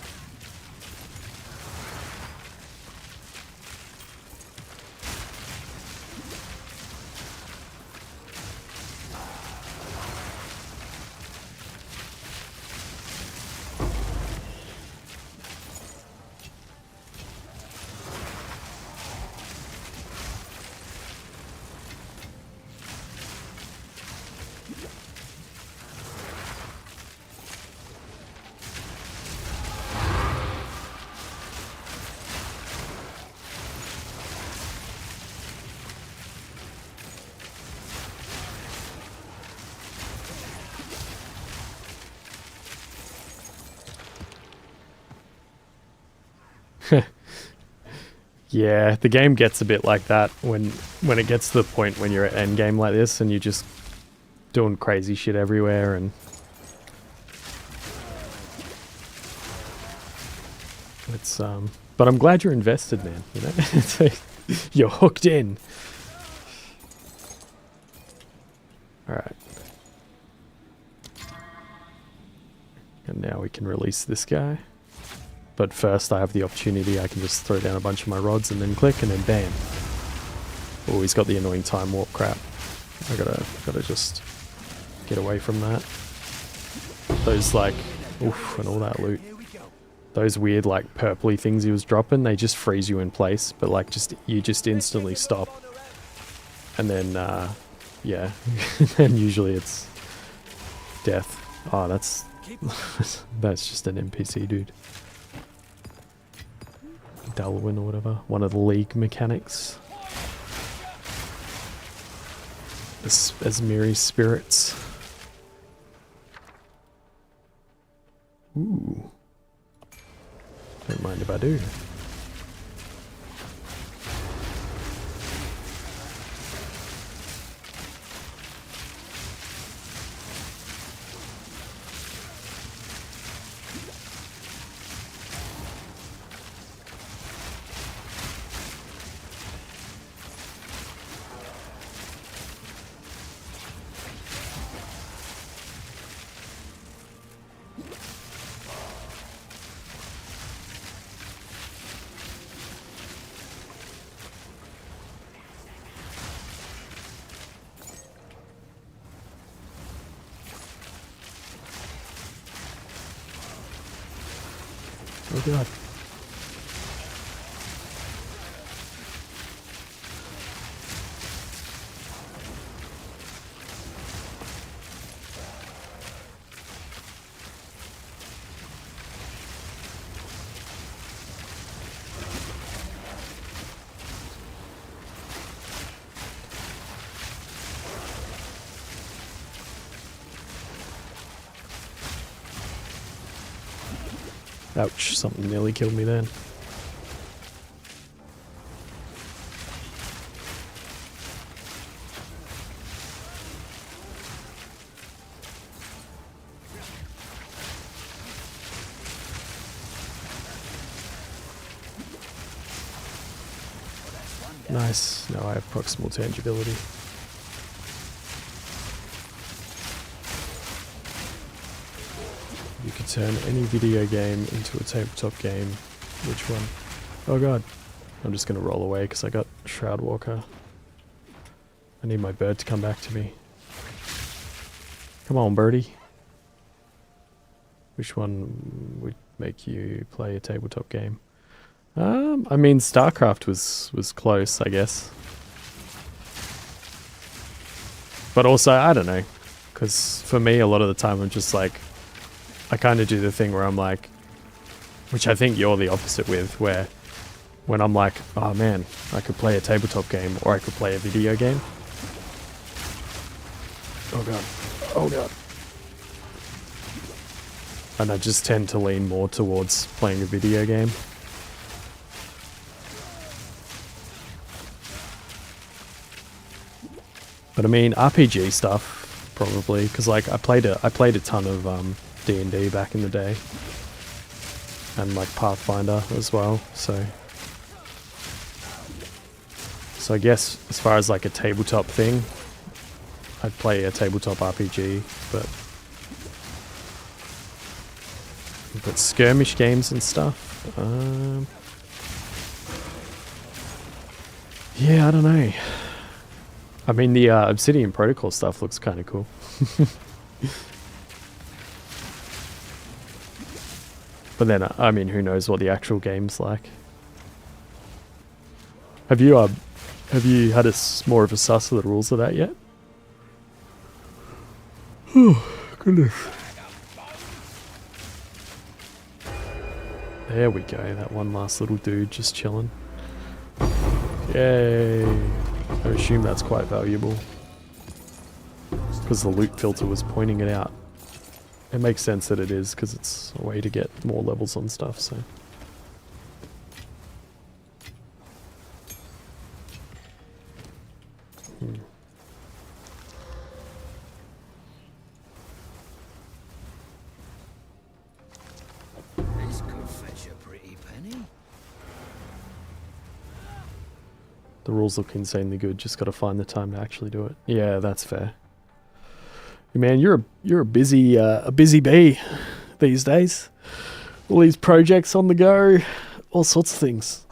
Speaker 1: Yeah, the game gets a bit like that when it gets to the point when you're at endgame like this and you're just doing crazy shit everywhere, and it's but I'm glad you're invested, man, you know? You're hooked in. Alright. And now we can release this guy. But first I have the opportunity, I can just throw down a bunch of my rods and then click and then bam. Oh, he's got the annoying time warp crap. I gotta just get away from that. Those like, oof, and all that loot. Those weird like purpley things he was dropping, they just freeze you in place, but like you just instantly stop. And then, yeah, and usually it's death. Oh, that's just an NPC dude. Dalwin or whatever, one of the League mechanics. Asmiri spirits. Ooh. Don't mind if I do. Oh god. Ouch, something nearly killed me then. Nice, now I have proximal tangibility. You could turn any video game into a tabletop game. Which one? Oh god. I'm just gonna roll away because I got Shroud Walker. I need my bird to come back to me. Come on, birdie. Which one would make you play a tabletop game? I mean, StarCraft was close, I guess. But also, I don't know. Because for me, a lot of the time, I'm just like, I kind of do the thing where I'm like, which I think you're the opposite with, where when I'm like, oh man, I could play a tabletop game or I could play a video game. Oh god. Oh god. And I just tend to lean more towards playing a video game. But I mean, RPG stuff, probably, because like I played a ton of D&D back in the day, and like Pathfinder as well. So I guess as far as like a tabletop thing, I'd play a tabletop RPG, but skirmish games and stuff. Yeah, I don't know. I mean, the Obsidian Protocol stuff looks kind of cool. But then, I mean, who knows what the actual game's like? Have you had more of a suss of the rules of that yet? Oh, goodness. There we go, that one last little dude just chilling. Yay! I assume that's quite valuable. Because the loot filter was pointing it out. It makes sense that it is, because it's a way to get more levels on stuff, so.
Speaker 2: This could fetch a pretty penny.
Speaker 1: The rules look insanely good. Just got to find the time to actually do it. Yeah, that's fair. Man, you're a busy bee these days. All these projects on the go, all sorts of things.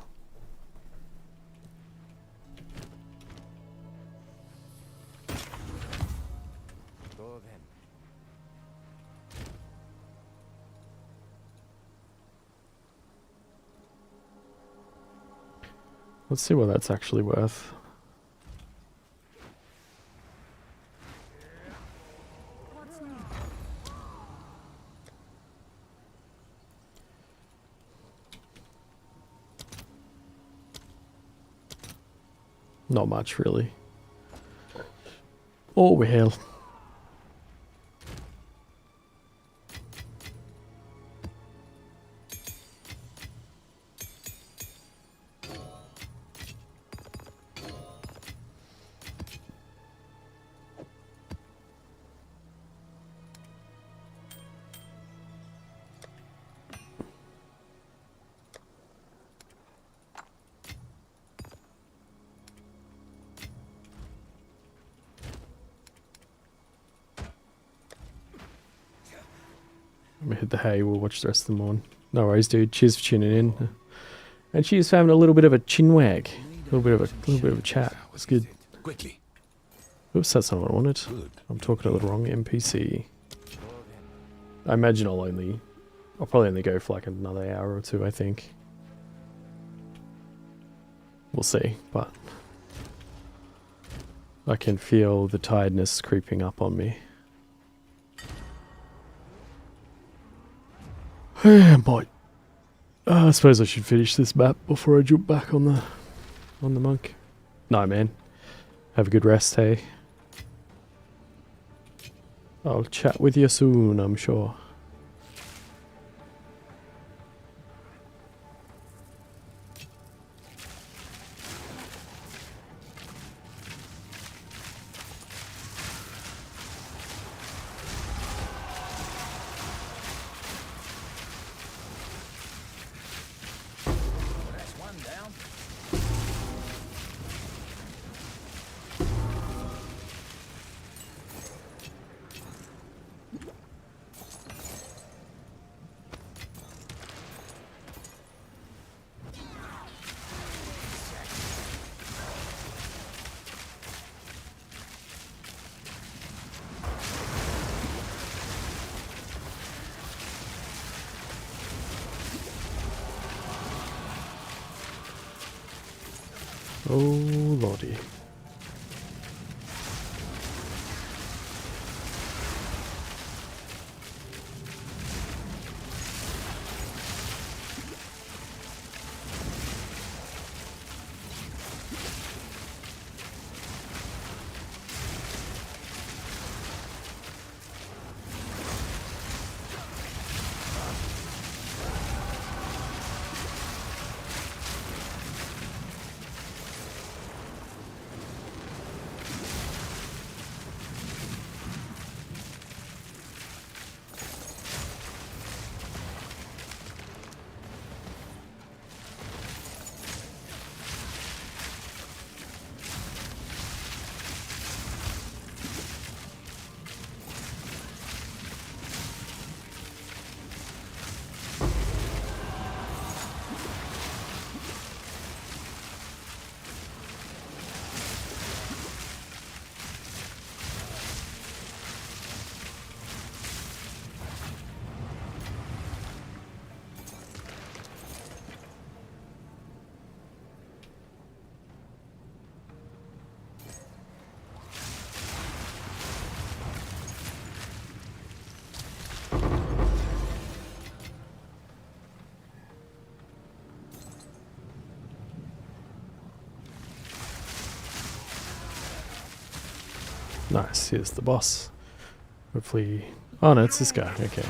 Speaker 2: Go then.
Speaker 1: Let's see what that's actually worth.
Speaker 3: What's new?
Speaker 1: Not much, really. Oh, well. I'm gonna hit the hay. We'll watch the rest of the morning. No worries, dude. Cheers for tuning in. And cheers for having a little bit of a chin wag. A little bit of a chat. It's good.
Speaker 2: Quickly.
Speaker 1: Oops, that's not what I wanted.
Speaker 2: Good.
Speaker 1: I'm talking to the wrong NPC. I imagine I'll probably only go for like another hour or two, I think. We'll see, but I can feel the tiredness creeping up on me. Boy, I suppose I should finish this map before I jump back on the monk. No, man. Have a good rest, hey. I'll chat with you soon, I'm sure.
Speaker 2: That's one down.
Speaker 1: Oh, lordy. Nice, here's the boss. Hopefully... Oh no, it's this guy, okay.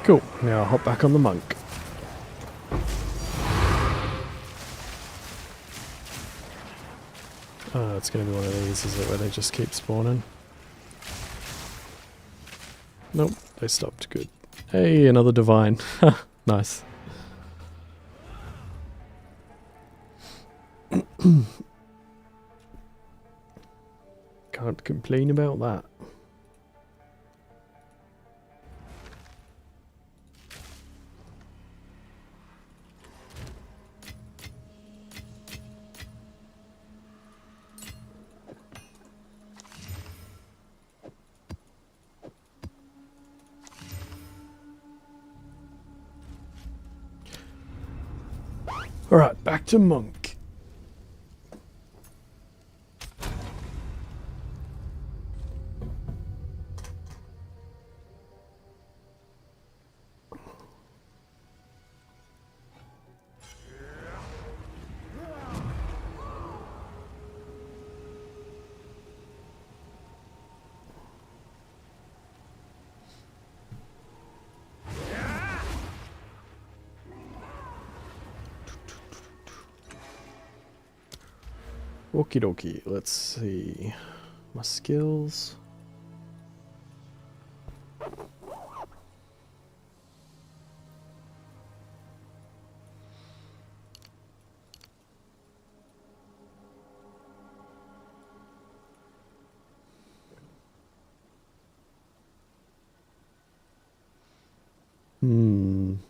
Speaker 1: Cool. Now I'll hop back on the monk. Oh, it's going to be one of these, is it, where they just keep spawning? Nope, they stopped. Good. Hey, another divine. Nice. Can't complain about that. Alright, back to monk. Okie dokie, let's see. My skills.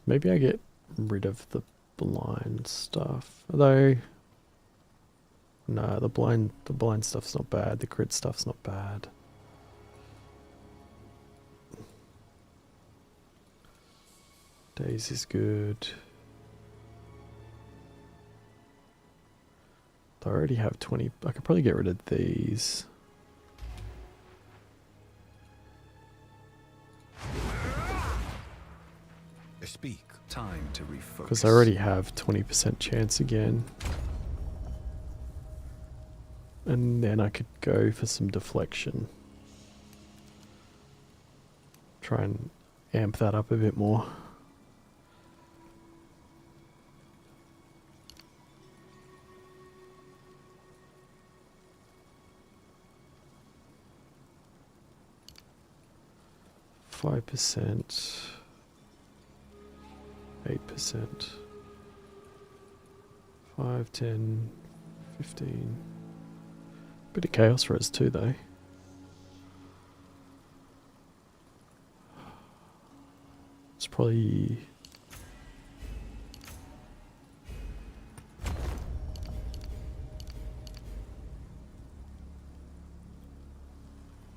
Speaker 1: Maybe I get rid of the blind stuff. Although no, the blind stuff's not bad. The crit stuff's not bad. Days is good. I already have 20. I could probably get rid of these.
Speaker 2: Speak. Time to refocus.
Speaker 1: Because I already have 20% chance again. And then I could go for some deflection. Try and amp that up a bit more. %, 8%, 5, 10, 15. Bit of chaos res too, though. It's probably...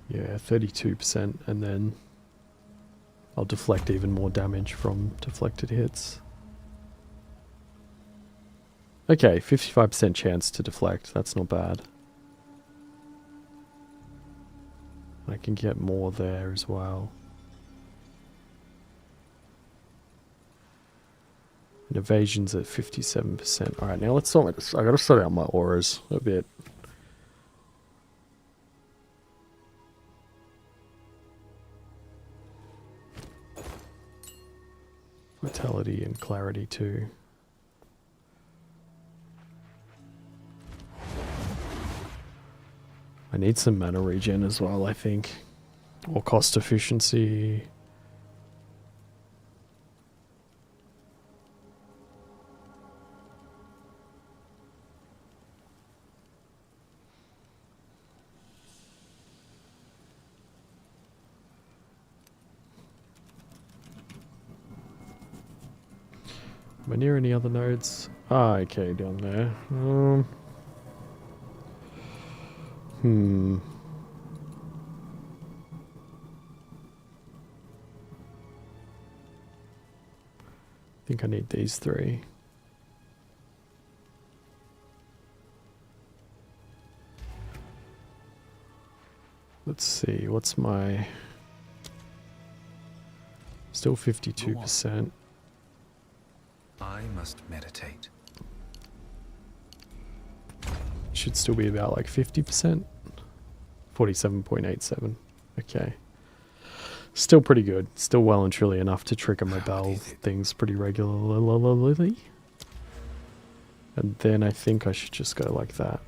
Speaker 1: yeah, 32%, and then I'll deflect even more damage from deflected hits. Okay, 55% chance to deflect. That's not bad. I can get more there as well. And evasion's at 57%. Alright, now let's sort this. I gotta sort out my auras a bit. Vitality and clarity too. I need some mana regen as well, I think. Or cost efficiency. Am I near any other nodes? Ah, okay, down there. I think I need these three. Let's see, what's my... Still 52%.
Speaker 2: I must meditate.
Speaker 1: Should still be about like 50%. 47.87. Okay. Still pretty good. Still well and truly enough to trigger my
Speaker 2: What
Speaker 1: bell
Speaker 2: is it?
Speaker 1: things pretty regularly. And then I think I should just go like that.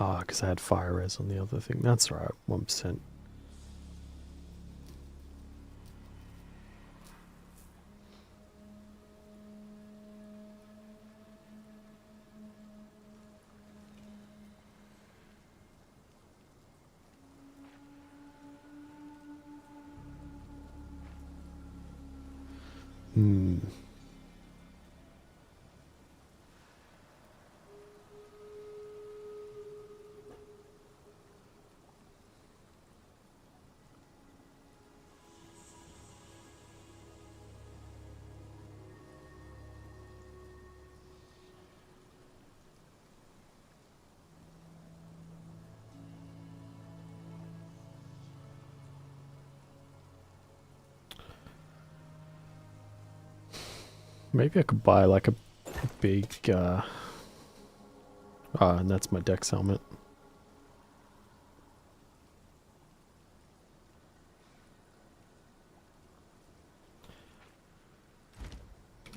Speaker 1: Ah, because I had fire res on the other thing. That's right, 1%. Hmm. Maybe I could buy like a big, and that's my Dex helmet.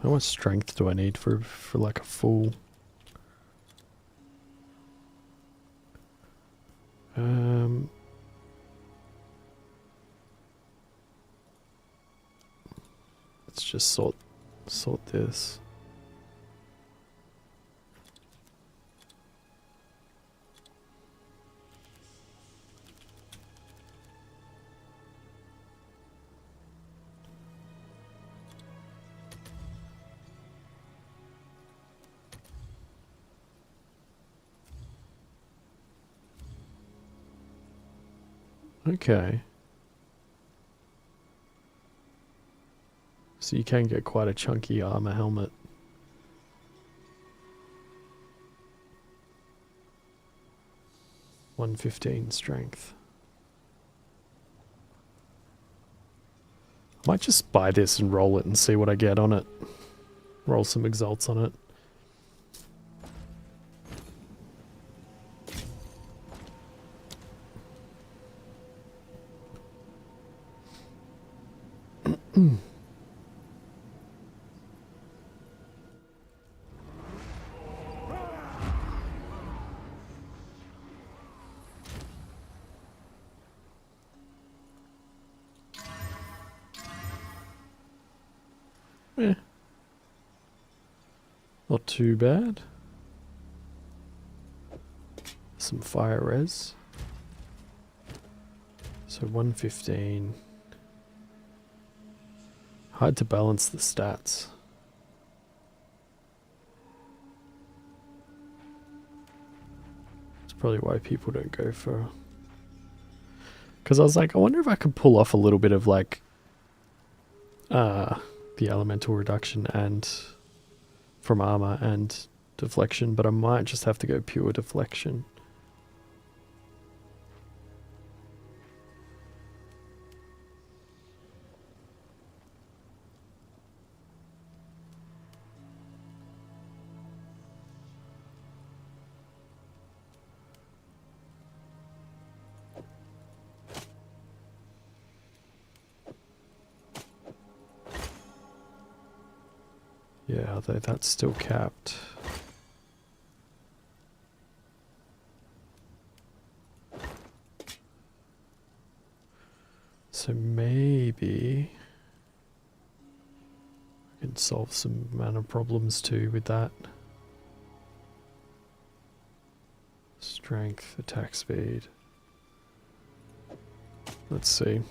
Speaker 1: How much strength do I need for like a full? Let's just sort this. Okay. So you can get quite a chunky armor helmet. $115 strength. I might just buy this and roll it and see what I get on it. Roll some exalts on it. Eh. Not too bad. Some fire res. So 115. Hard to balance the stats. That's probably why people don't go for... Because I was like, I wonder if I could pull off a little bit of like the elemental reduction and from armor and deflection, but I might just have to go pure deflection. Yeah, although that's still capped. So maybe I can solve some mana problems too with that. Strength, attack speed. Let's see.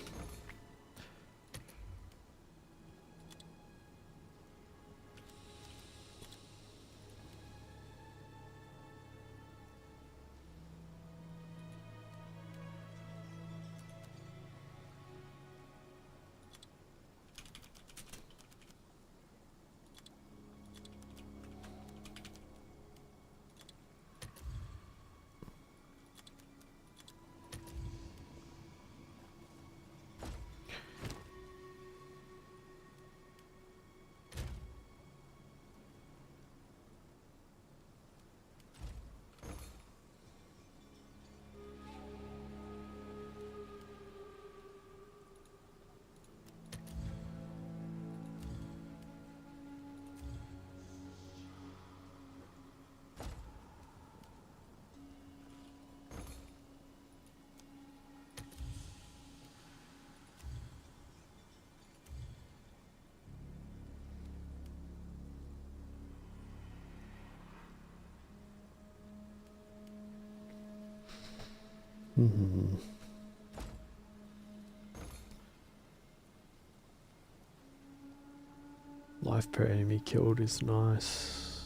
Speaker 1: Life per enemy killed is nice.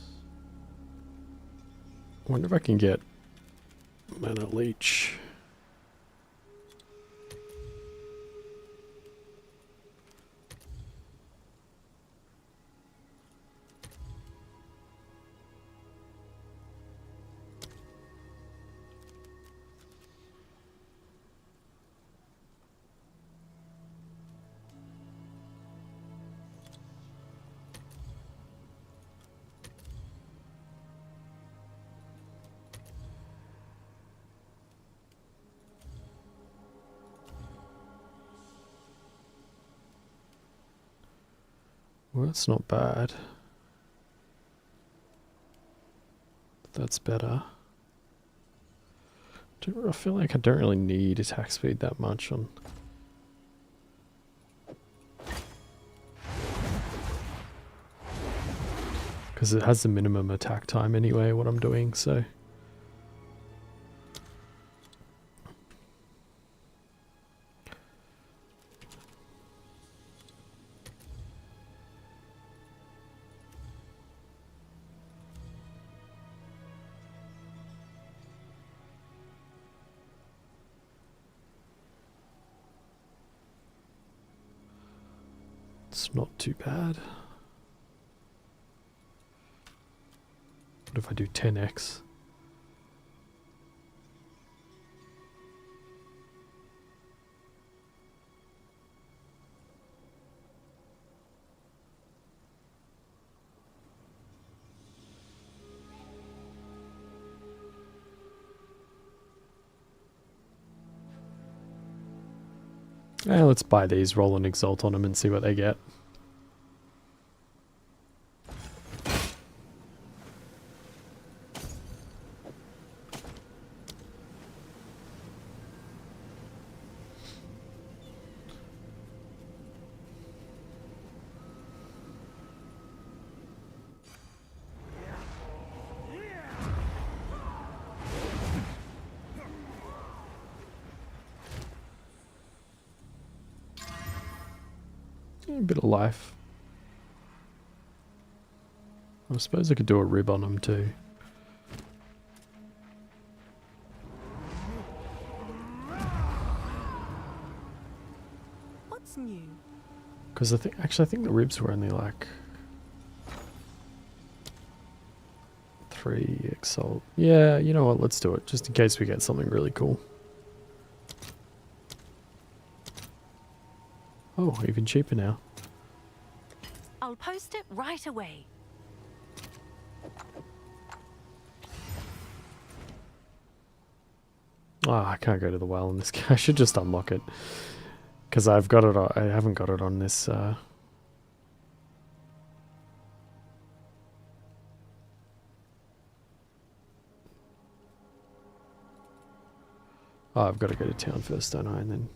Speaker 1: I wonder if I can get mana leech. Well, that's not bad. That's better. I feel like I don't really need attack speed that much on... because it has the minimum attack time anyway, what I'm doing, so... it's not too bad. What if I do 10x? Let's buy these, roll an exalt on them and see what they get. A bit of life. I suppose I could do a rib on them too.
Speaker 3: What's new?
Speaker 1: Because I think the ribs were only like 3 exalt. Yeah, you know what? Let's do it just in case we get something really cool. Oh, even cheaper now.
Speaker 3: I'll post it right away.
Speaker 1: Ah, I can't go to the well in this game. I should just unlock it. Because I've got it on, I haven't got it on this... Oh, I've got to go to town first, don't I? And then...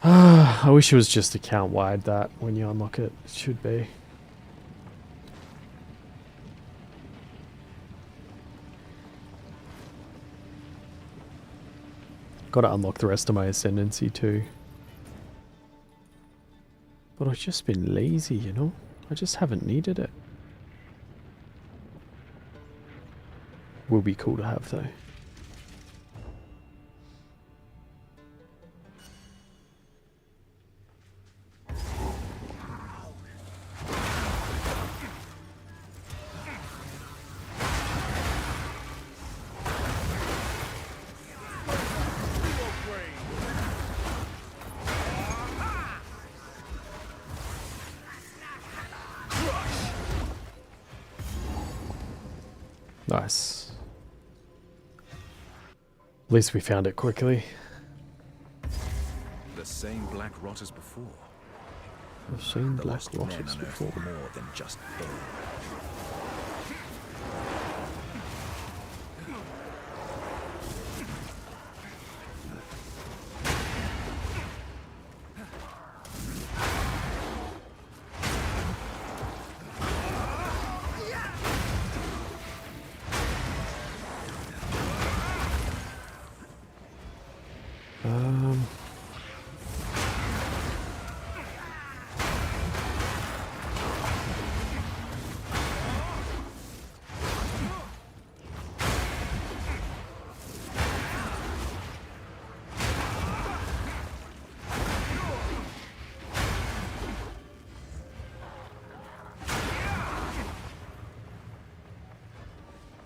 Speaker 1: I wish it was just account wide that when you unlock it, it should be. Got to unlock the rest of my ascendancy too. But I've just been lazy, you know? I just haven't needed it. Will be cool to have though. Nice. At least we found it quickly.
Speaker 2: The same black rot as before.
Speaker 1: I've seen
Speaker 2: The
Speaker 1: black
Speaker 2: lost men
Speaker 1: rotters
Speaker 2: unearthed
Speaker 1: before.
Speaker 2: more than just bone.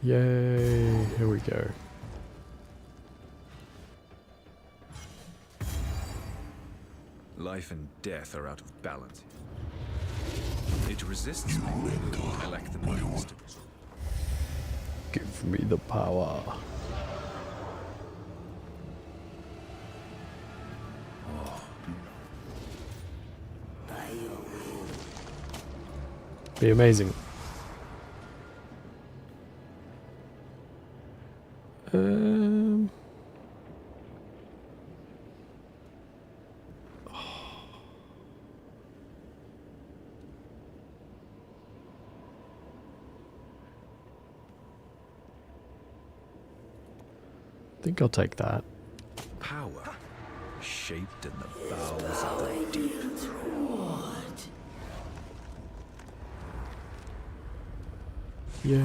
Speaker 1: Yay, here we go.
Speaker 2: Life and death are out of balance. It resists me. I lack the means to.
Speaker 1: Give me the power. Be amazing. I think I'll take that.
Speaker 2: Power shaped in the bowels of the deep.
Speaker 1: Yeah.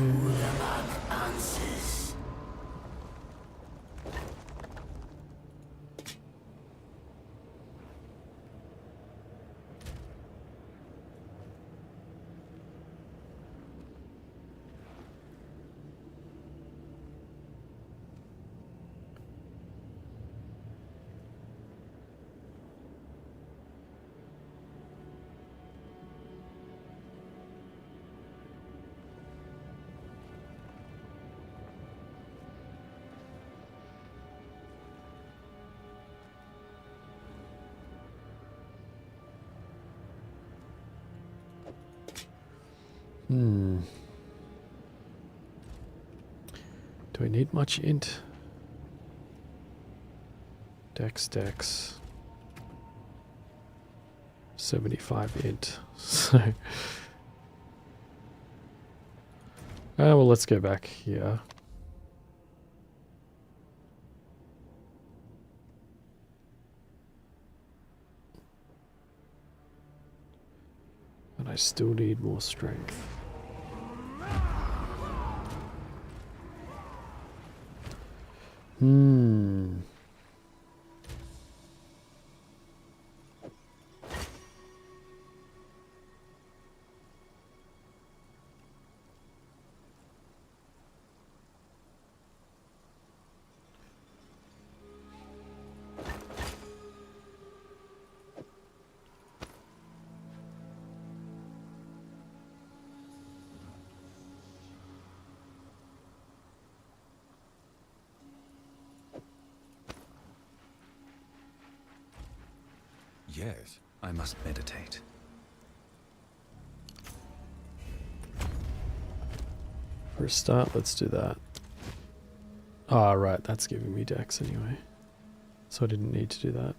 Speaker 1: Do I need much int? Dex. 75 int. So. Well, let's go back here. And I still need more strength.
Speaker 2: Yes, I must meditate.
Speaker 1: For a start, let's do that. Ah, right, that's giving me dex anyway. So I didn't need to do that.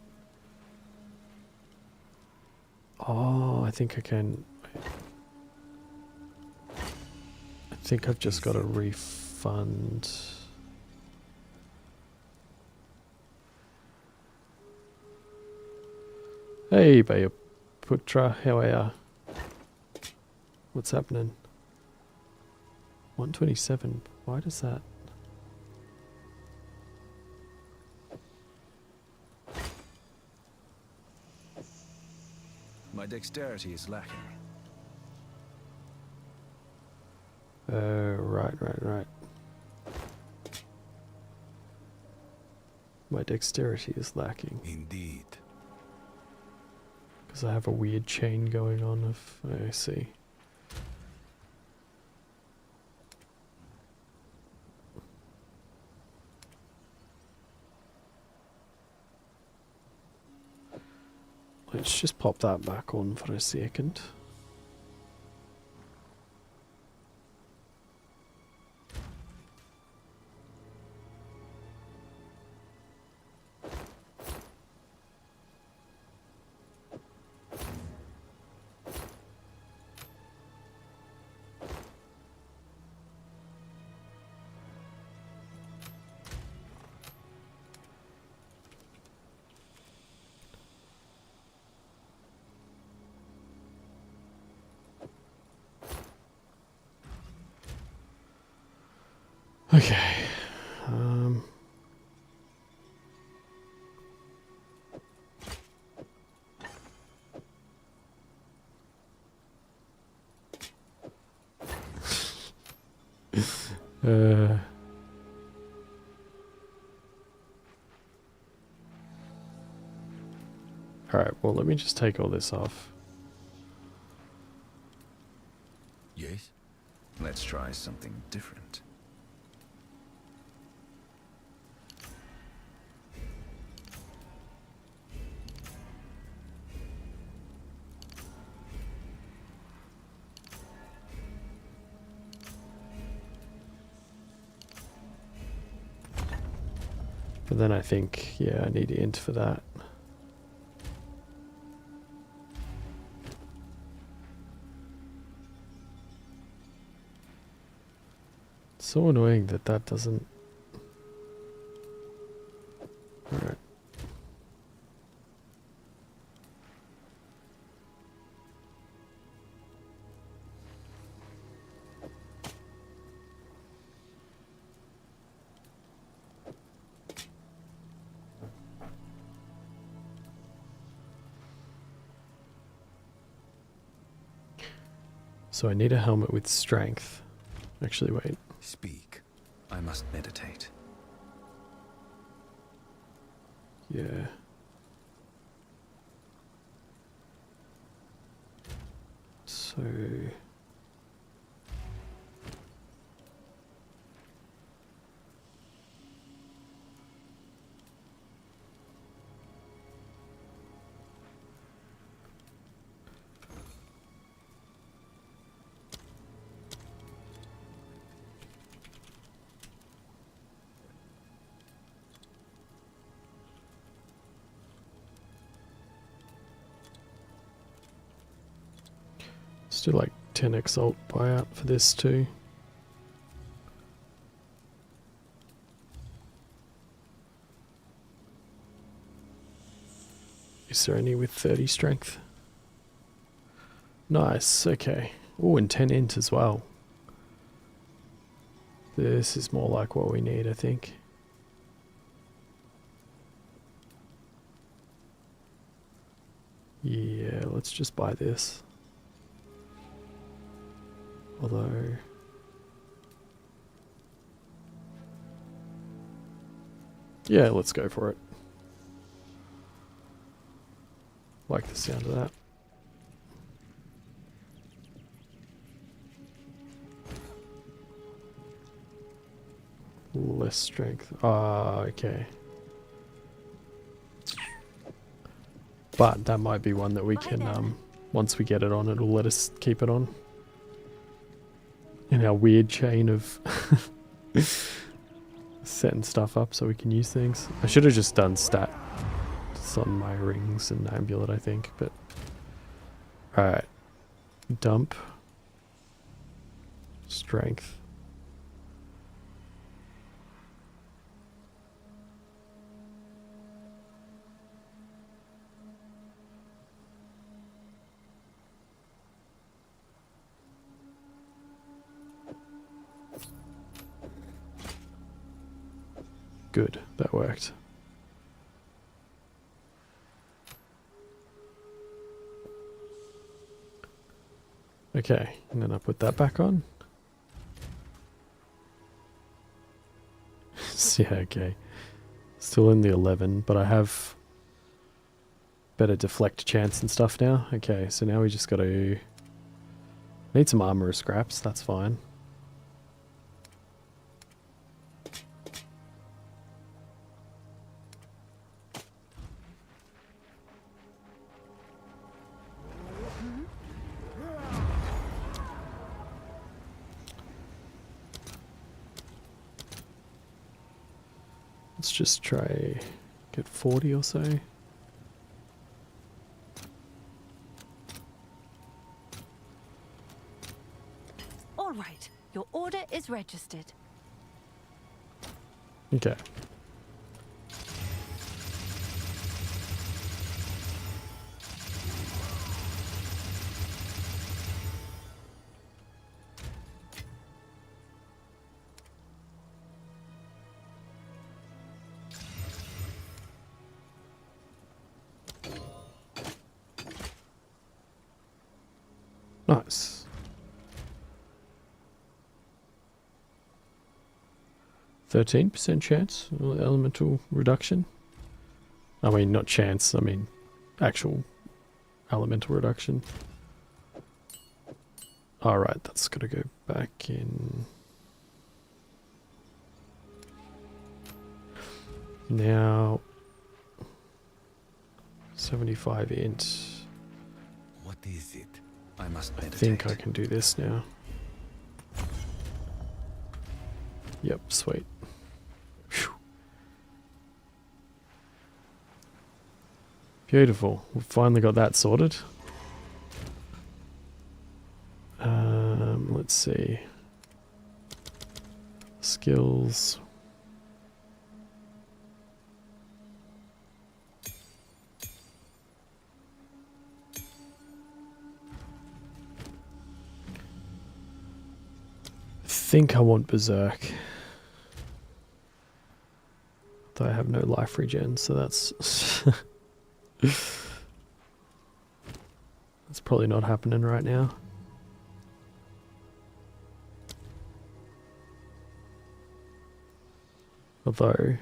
Speaker 1: Oh, I think I can. I think I've just got to refund. Hey, Putra, how are ya? What's happening? 127. Why does that?
Speaker 2: My dexterity is lacking.
Speaker 1: Right. My dexterity is lacking.
Speaker 2: Indeed.
Speaker 1: Because I have a weird chain going on of... I see. Let's just pop that back on for a second. Okay. Uh, Alright, well, let me just take all this off.
Speaker 2: Yes? Let's try something different.
Speaker 1: But then I think, yeah, I need int for that. It's so annoying that that doesn't... Alright. So I need a helmet with strength. Actually, wait.
Speaker 2: Speak. I must meditate.
Speaker 1: Yeah. So... Let's do like 10 Exalt buyout for this too. Is there any with 30 strength? Nice, okay. Oh, and 10 int as well. This is more like what we need, I think. Yeah, let's just buy this. Although... yeah, let's go for it. Like the sound of that. Less strength. Ah, okay. But that might be one that we can, once we get it on, it'll let us keep it on. In our weird chain of setting stuff up so we can use things. I should have just done stats on my rings and amulet, I think, but... Alright. Dump. Strength. Good, that worked. Okay, and then I put that back on. Yeah, okay. Still in the 11, but I have better deflect chance and stuff now. Okay, so now we just gotta... need some armor scraps, that's fine. Let's just try get 40 or so.
Speaker 3: All right, your order is registered.
Speaker 1: Okay. Nice. 13% chance elemental reduction. I mean, not chance, I mean actual elemental reduction. Alright, that's gotta go back in. Now 75 int.
Speaker 2: What is it? I must
Speaker 1: I
Speaker 2: meditate.
Speaker 1: think I can do this now. Yep, sweet. Whew. Beautiful. We've finally got that sorted. Let's see. Skills. I think I want Berserk. Though I have no life regen, so that's that's probably not happening right now. Although,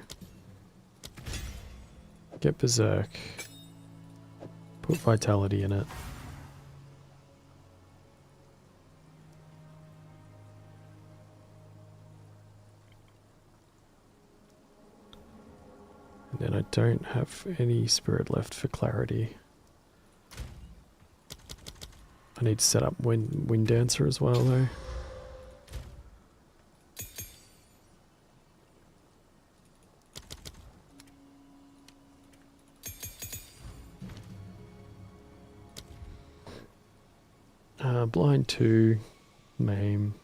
Speaker 1: get Berserk, put Vitality in it. And then I don't have any spirit left for Clarity. I need to set up Wind Dancer as well though. Blind 2, Maim.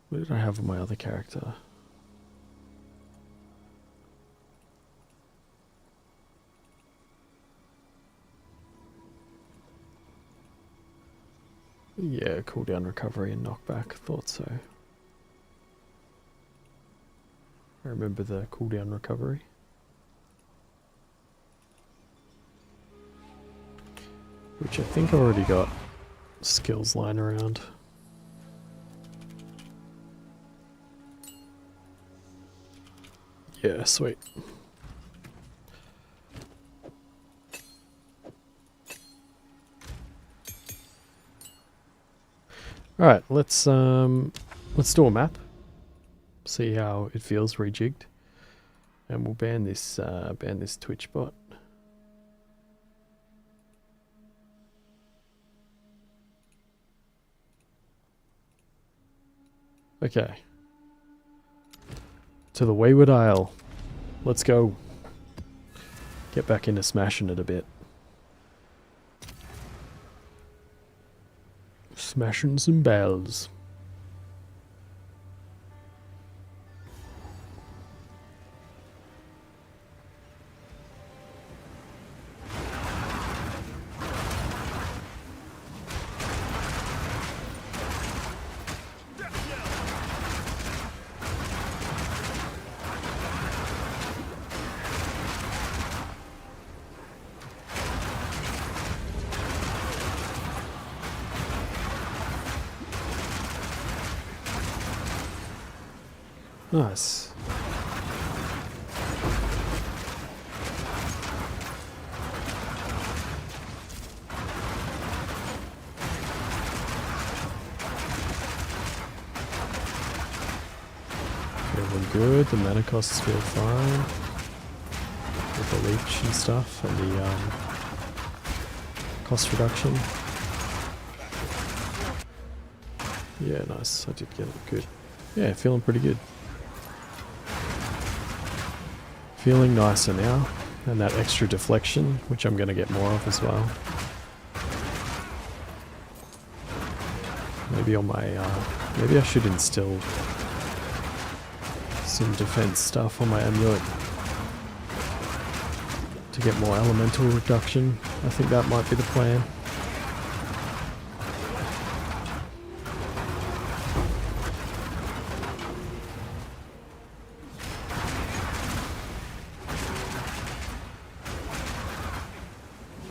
Speaker 1: What did I have on my other character? Yeah, cooldown recovery and knockback, thought so. I remember the cooldown recovery. Which I think I already got skills lying around. Yeah, sweet. Alright, let's do a map. See how it feels rejigged. And we'll ban this Twitch bot. Okay. To the Wayward Isle. Let's go. Get back into smashing it a bit. Smashing some bells. Nice. Feeling good, the mana costs feel fine. With the leech and stuff and the cost reduction. Yeah, nice. I did get it good. Yeah, feeling pretty good. Feeling nicer now, and that extra deflection, which I'm going to get more of as well. Maybe on my, maybe I should instill some defense stuff on my amulet to get more elemental reduction. I think that might be the plan.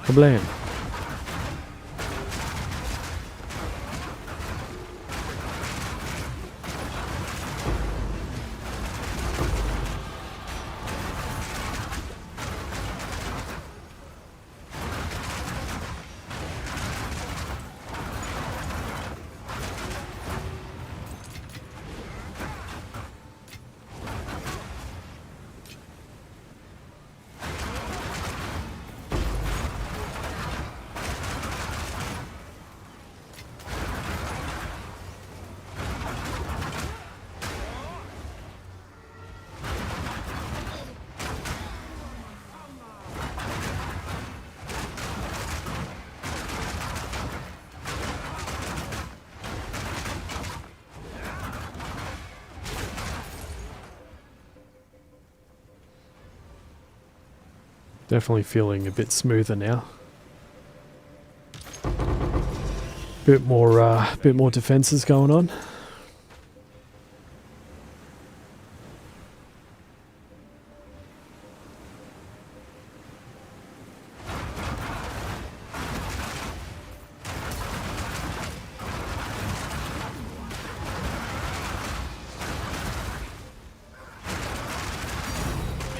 Speaker 1: Kablam. Definitely feeling a bit smoother now. Bit more defenses going on.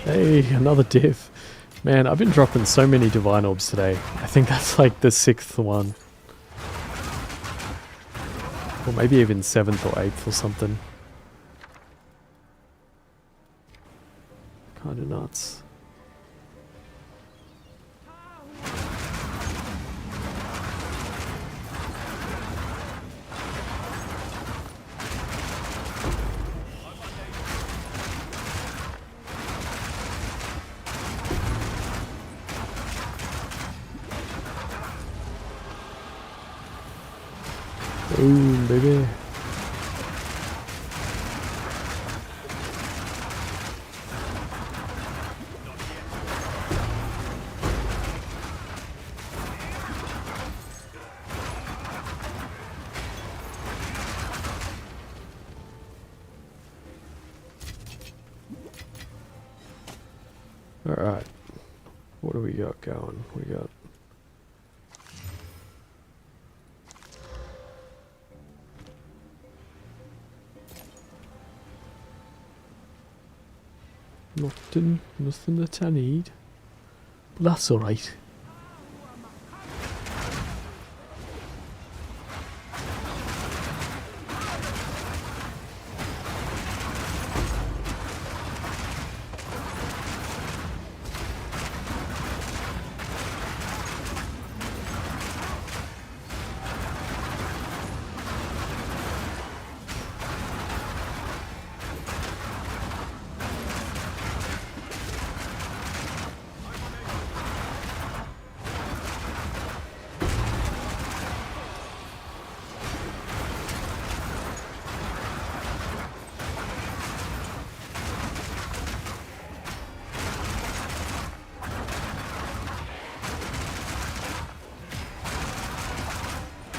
Speaker 1: Hey, another div. Man, I've been dropping so many divine orbs today. I think that's like the 6th one. Or maybe even 7th or 8th or something. Kinda nuts. Boom, baby. Alright. What do we got going? We got nothing that I need. But that's alright.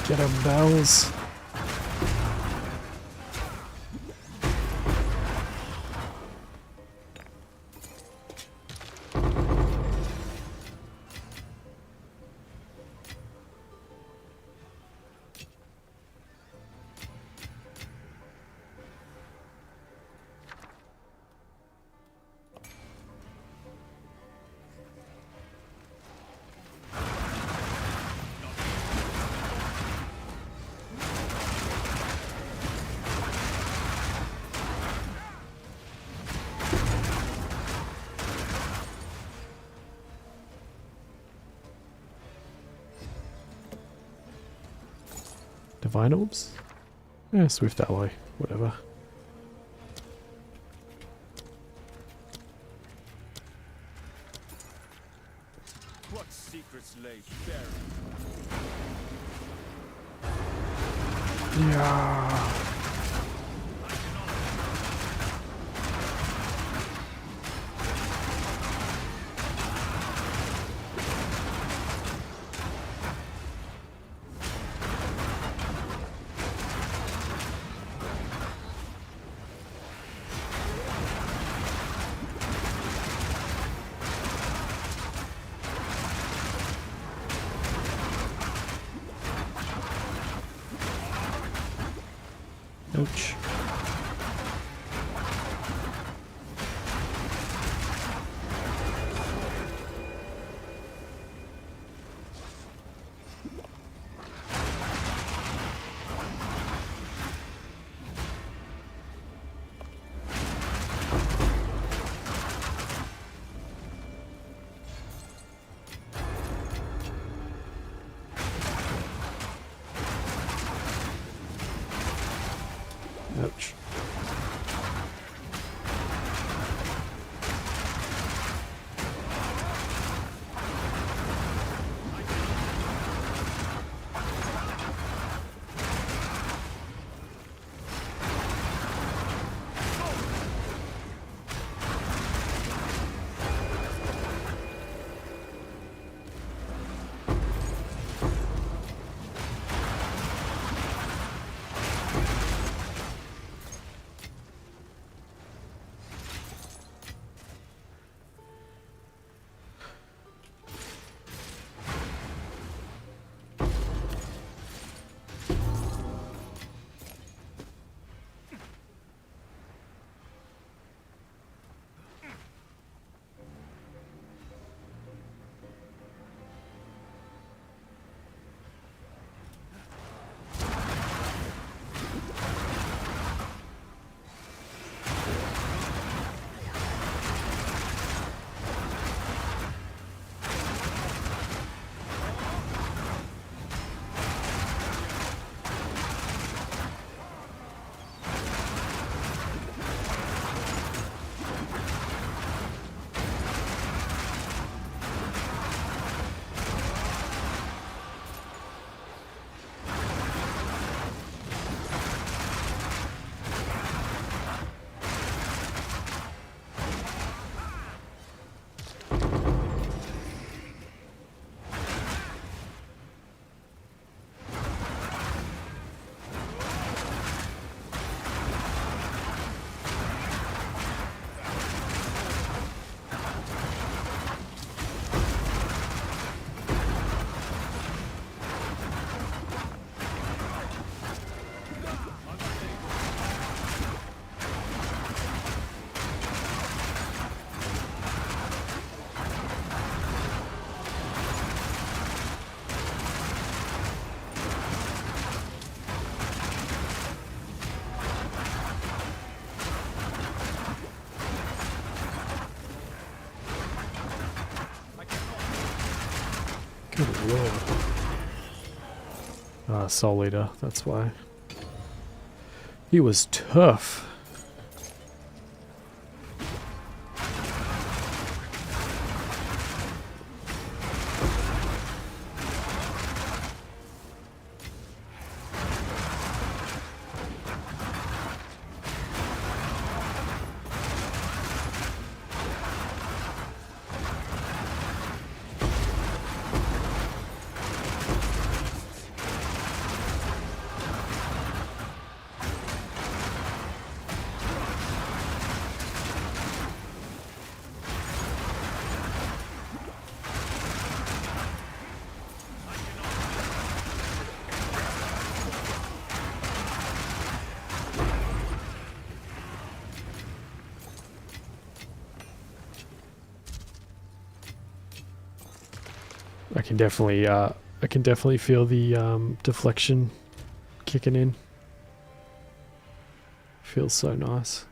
Speaker 1: Get 'em, bells. Divine orbs? Yeah, swift ally, whatever.
Speaker 2: What secrets lay buried?
Speaker 1: Yeah. Ouch. Ouch. Good lord. Soul Eater, that's why. He was tough. I can definitely feel the deflection kicking in. Feels so nice.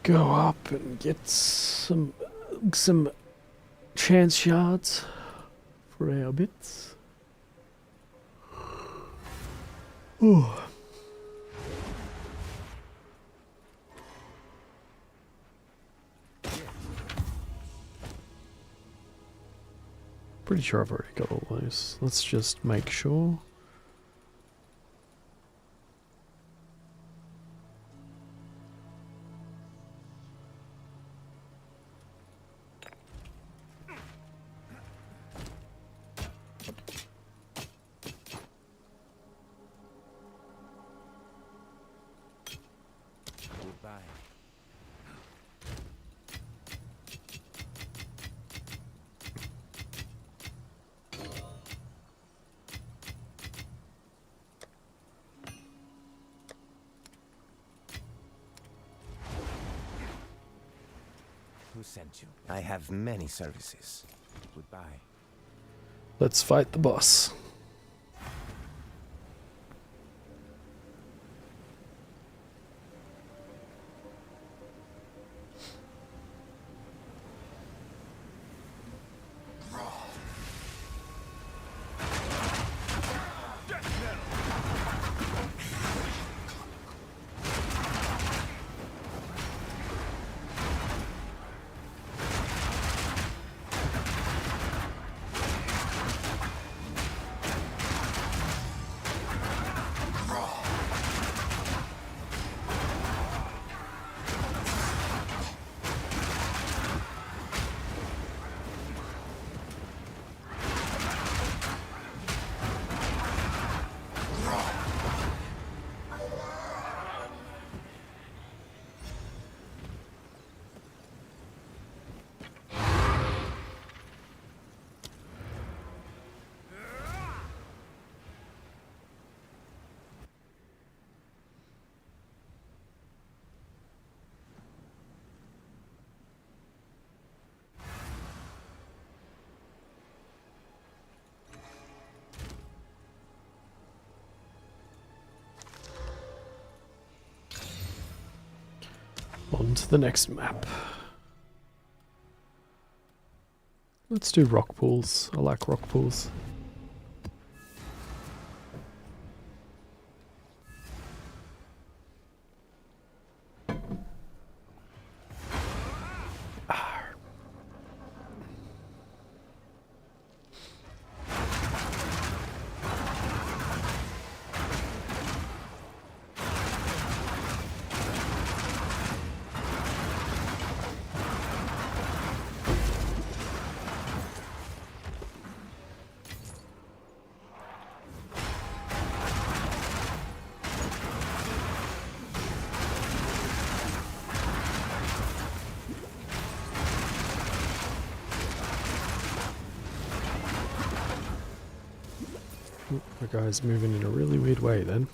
Speaker 1: go up and get some chance shards for our bits. Ooh. Pretty sure I've already got all those. Let's just make sure.
Speaker 2: Goodbye. Who sent you? I have many services. Goodbye.
Speaker 1: Let's fight the boss. On to the next map. Let's do rock pools. I like rock pools. The guy's moving in a really weird way then.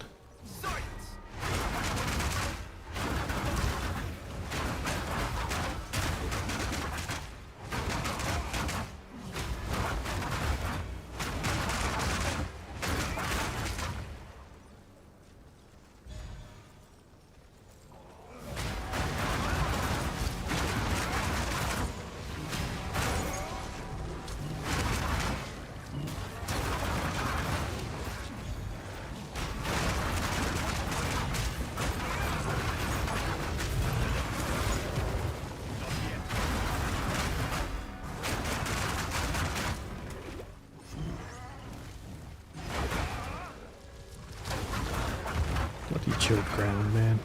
Speaker 1: Bloody chilled ground, man.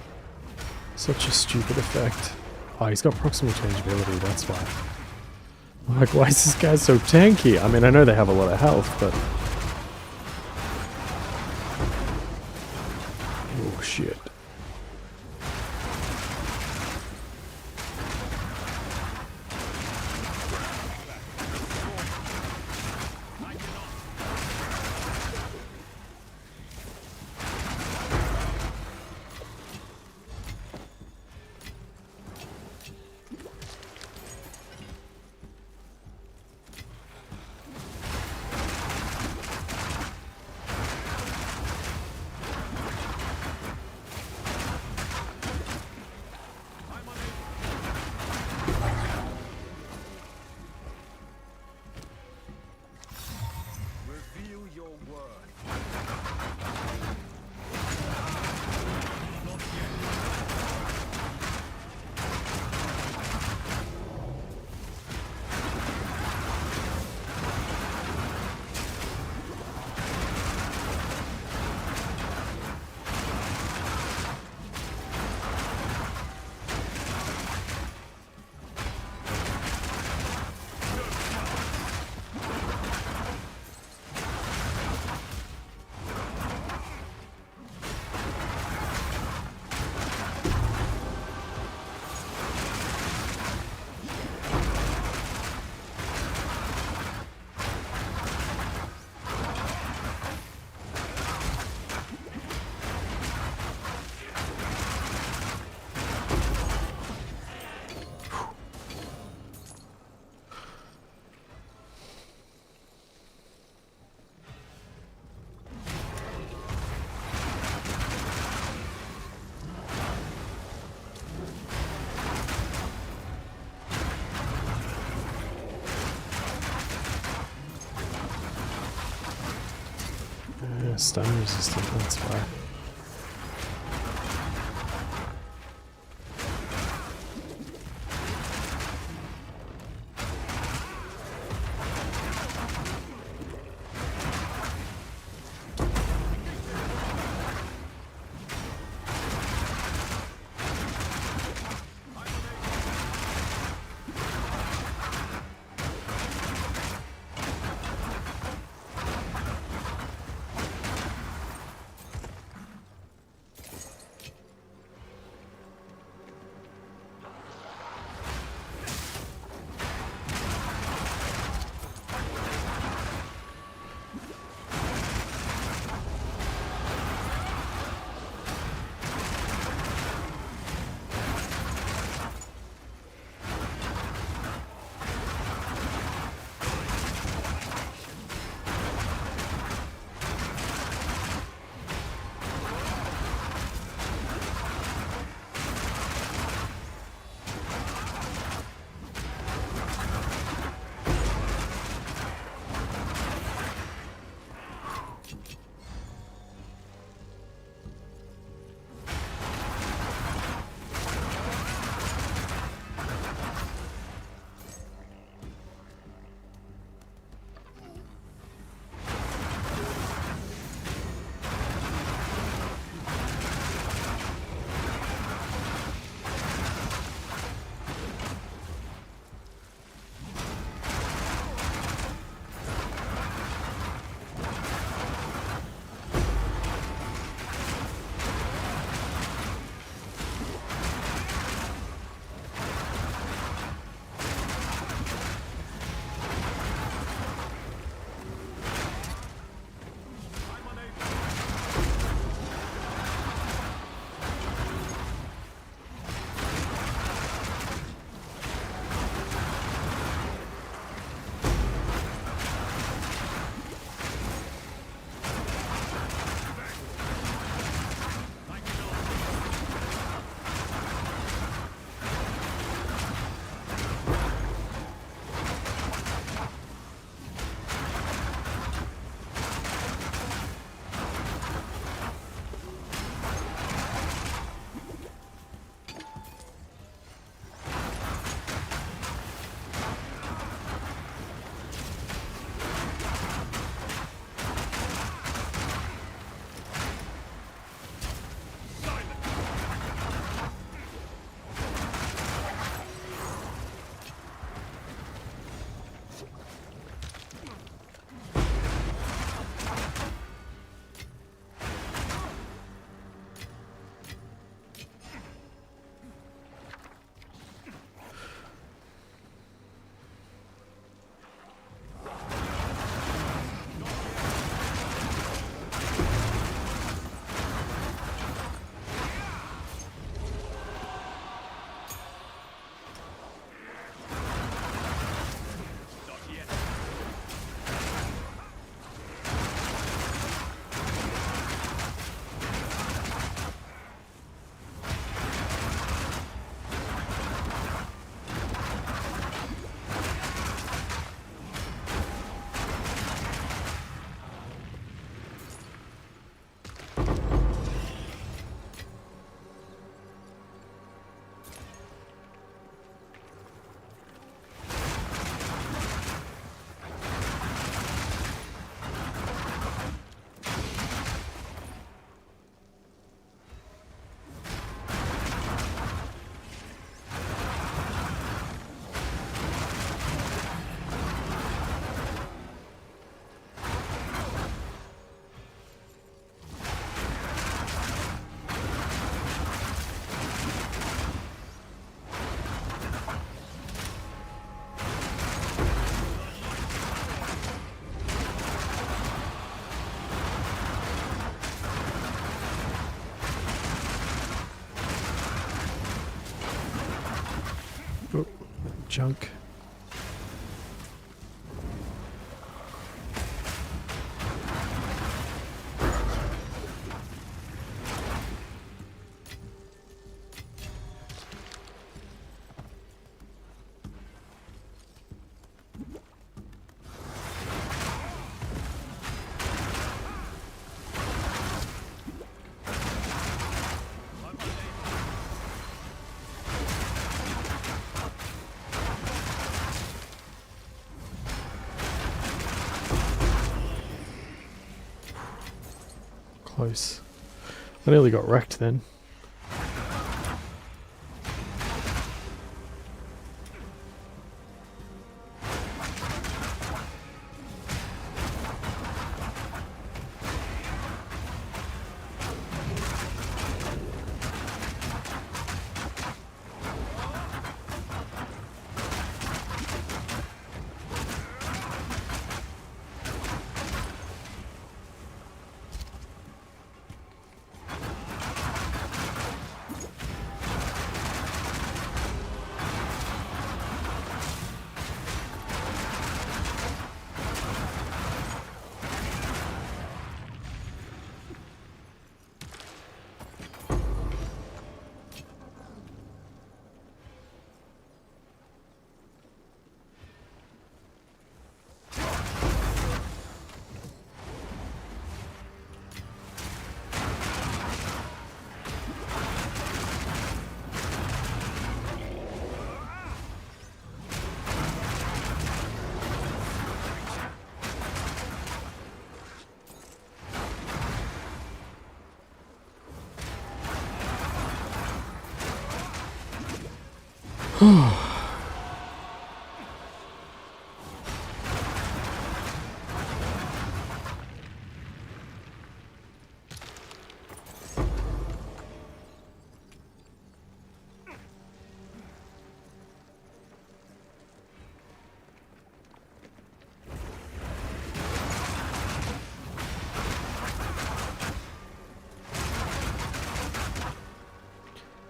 Speaker 1: Such a stupid effect. Oh, he's got proximal changeability, that's why. Like, why is this guy so tanky? I mean, I know they have a lot of health, but... Oh, shit. Stun resistant, that's why. Junk. close. I nearly got wrecked then.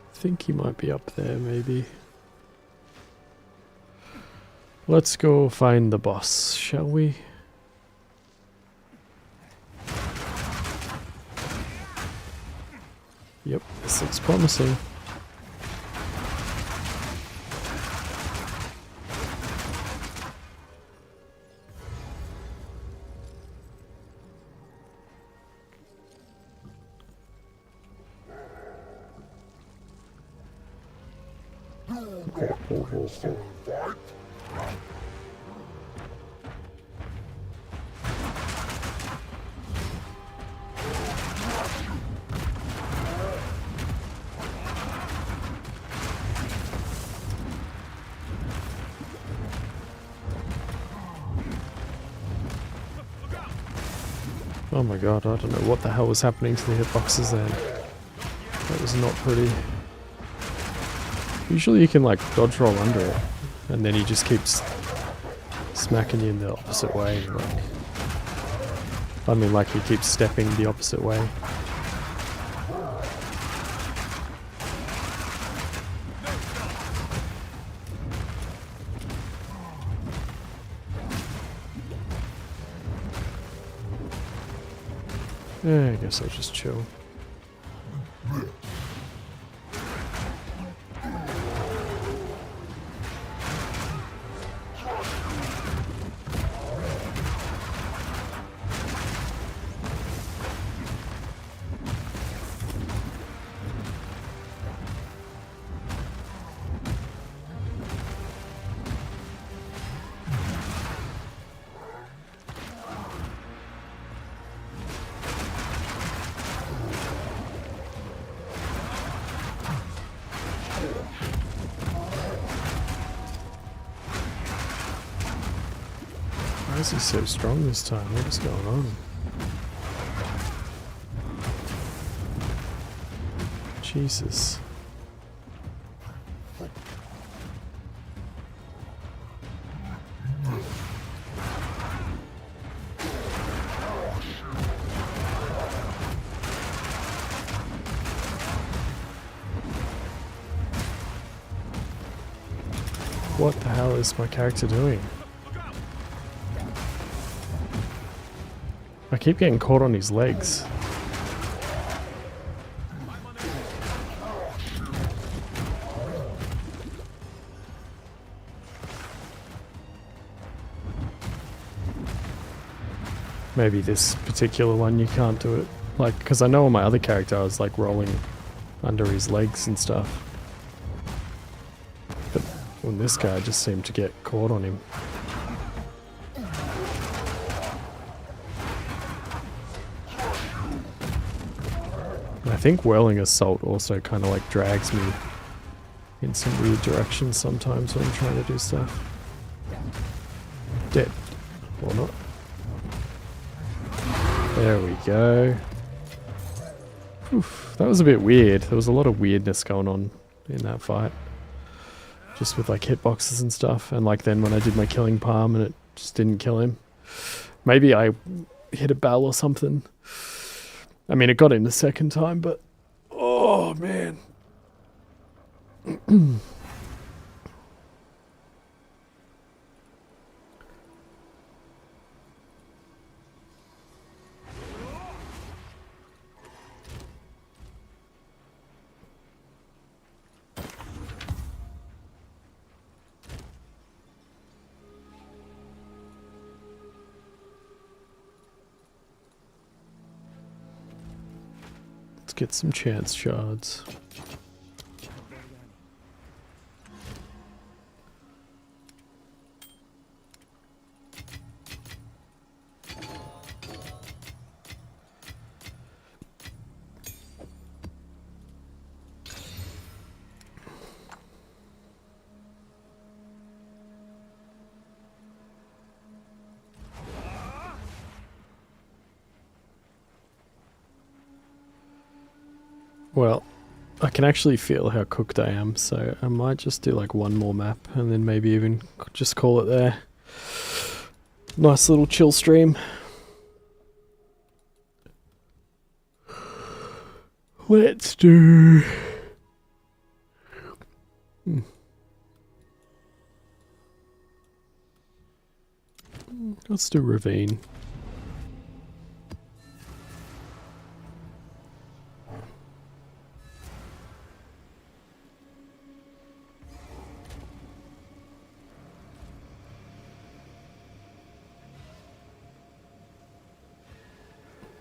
Speaker 1: I think he might be up there, maybe. Let's go find the boss, shall we? Yep, this looks promising. Oh my god, I don't know what the hell was happening to the hitboxes then. That was not pretty. Usually you can like dodge roll under it, and then he just keeps smacking you in the opposite way. Like he keeps stepping the opposite way. Yeah, I guess I'll just chill. Why is he so strong this time? What is going on? Jesus. What the hell is my character doing? I keep getting caught on his legs. Maybe this particular one you can't do it. Like, because I know on my other character I was like rolling under his legs and stuff. But on this guy I just seemed to get caught on him. And I think Whirling Assault also kind of like drags me in some weird directions sometimes when I'm trying to do stuff. Dead. Or not. There we go. Oof, that was a bit weird. There was a lot of weirdness going on in that fight. Just with like hitboxes and stuff. And like then when I did my killing palm and it just didn't kill him. Maybe I hit a bell or something. I mean, it got him the second time, but... Oh, man. Let's get some chance shards. Well, I can actually feel how cooked I am, so I might just do like one more map and then maybe even just call it there. Nice little chill stream. Let's do... Let's do Ravine.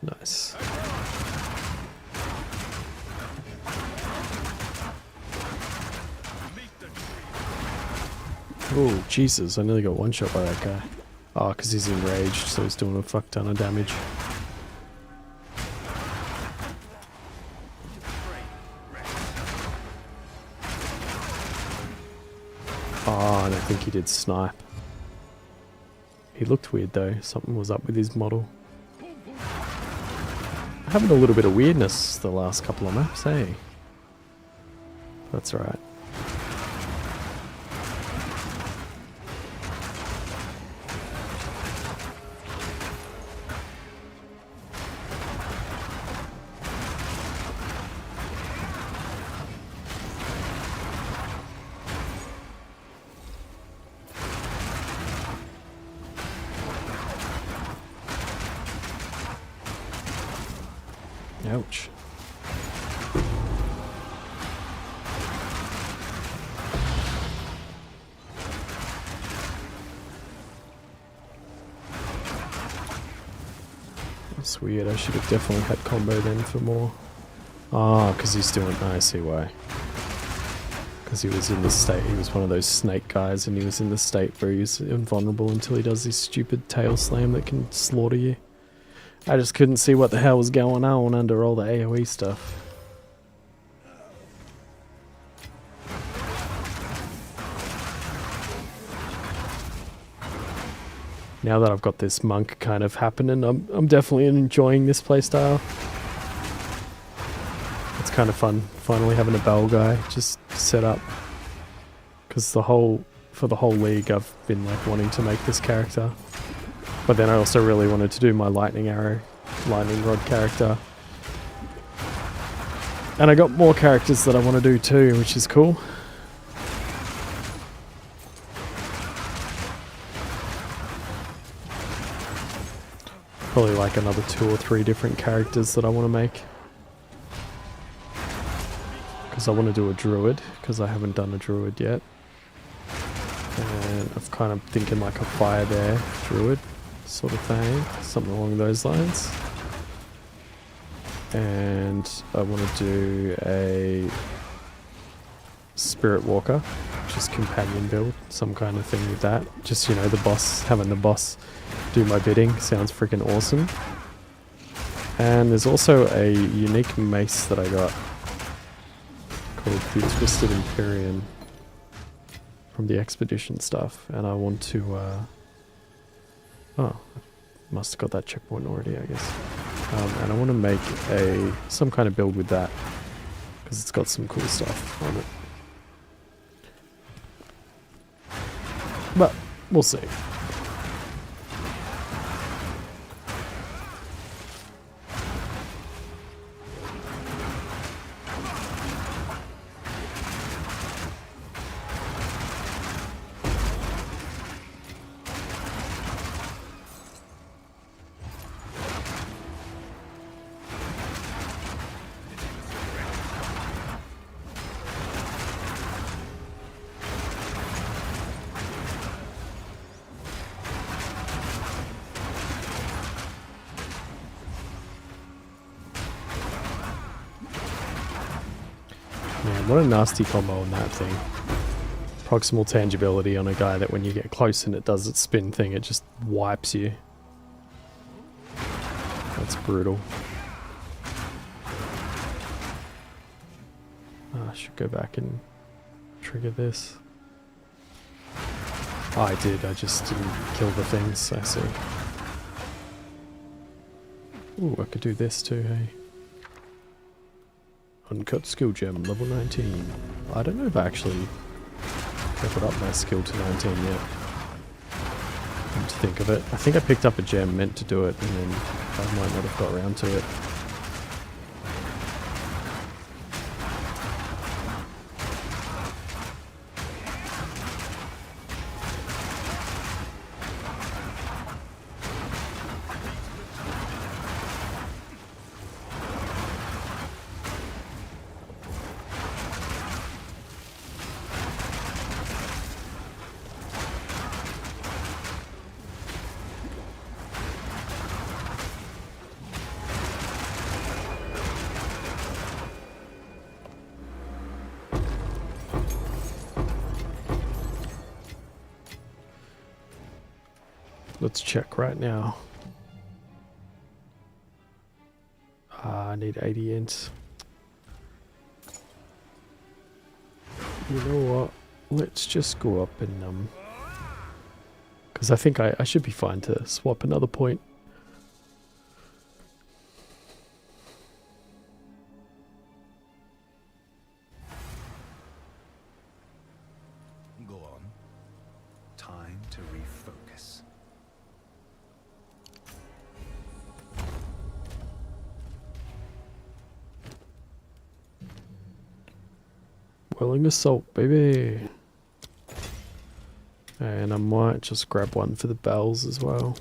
Speaker 1: Nice. Oh, Jesus, I nearly got one shot by that guy. Oh, because he's enraged, so he's doing a fuck ton of damage. Oh, and I think he did snipe. He looked weird though, something was up with his model. Having a little bit of weirdness the last couple of maps, hey? That's right. Ouch. That's weird. I should have definitely had combo then for more. Ah, because he's doing... I see why. Because he was in the state... He was one of those snake guys and he was in the state where he's invulnerable until he does this stupid tail slam that can slaughter you. I just couldn't see what the hell was going on under all the AoE stuff. Now that I've got this monk kind of happening, I'm definitely enjoying this playstyle. It's kind of fun, finally having a bell guy just set up. Because for the whole league I've been like wanting to make this character. But then I also really wanted to do my lightning rod character. And I got more characters that I want to do too, which is cool. Probably like another 2 or 3 different characters that I want to make. Because I want to do a druid, because I haven't done a druid yet. And I'm kind of thinking like a fire bear druid sort of thing, something along those lines. And I want to do a spirit walker, just companion build, some kind of thing with that. Just, you know, the boss, having the boss do my bidding sounds freaking awesome. And there's also a unique mace that I got called the Twisted Empyrean from the expedition stuff, and I want to oh, must have got that checkpoint already, I guess. And I want to make some kind of build with that because it's got some cool stuff on it. But we'll see. Man, what a nasty combo on that thing. Proximal tangibility on a guy that when you get close and it does its spin thing, it just wipes you. That's brutal. I should go back and trigger this. Oh, I did. I just didn't kill the things. I see. Ooh, I could do this too, hey. Uncut skill gem, level 19. I don't know if I actually leveled up my skill to 19 yet. Come to think of it. I think I picked up a gem meant to do it, and then I might not have got around to it. Let's check right now. I need 80 ints. You know what? Let's just go up and because I think I should be fine to swap another point.
Speaker 2: Go on. Time to refocus.
Speaker 1: Welling assault, baby. And I might just grab one for the bells as well.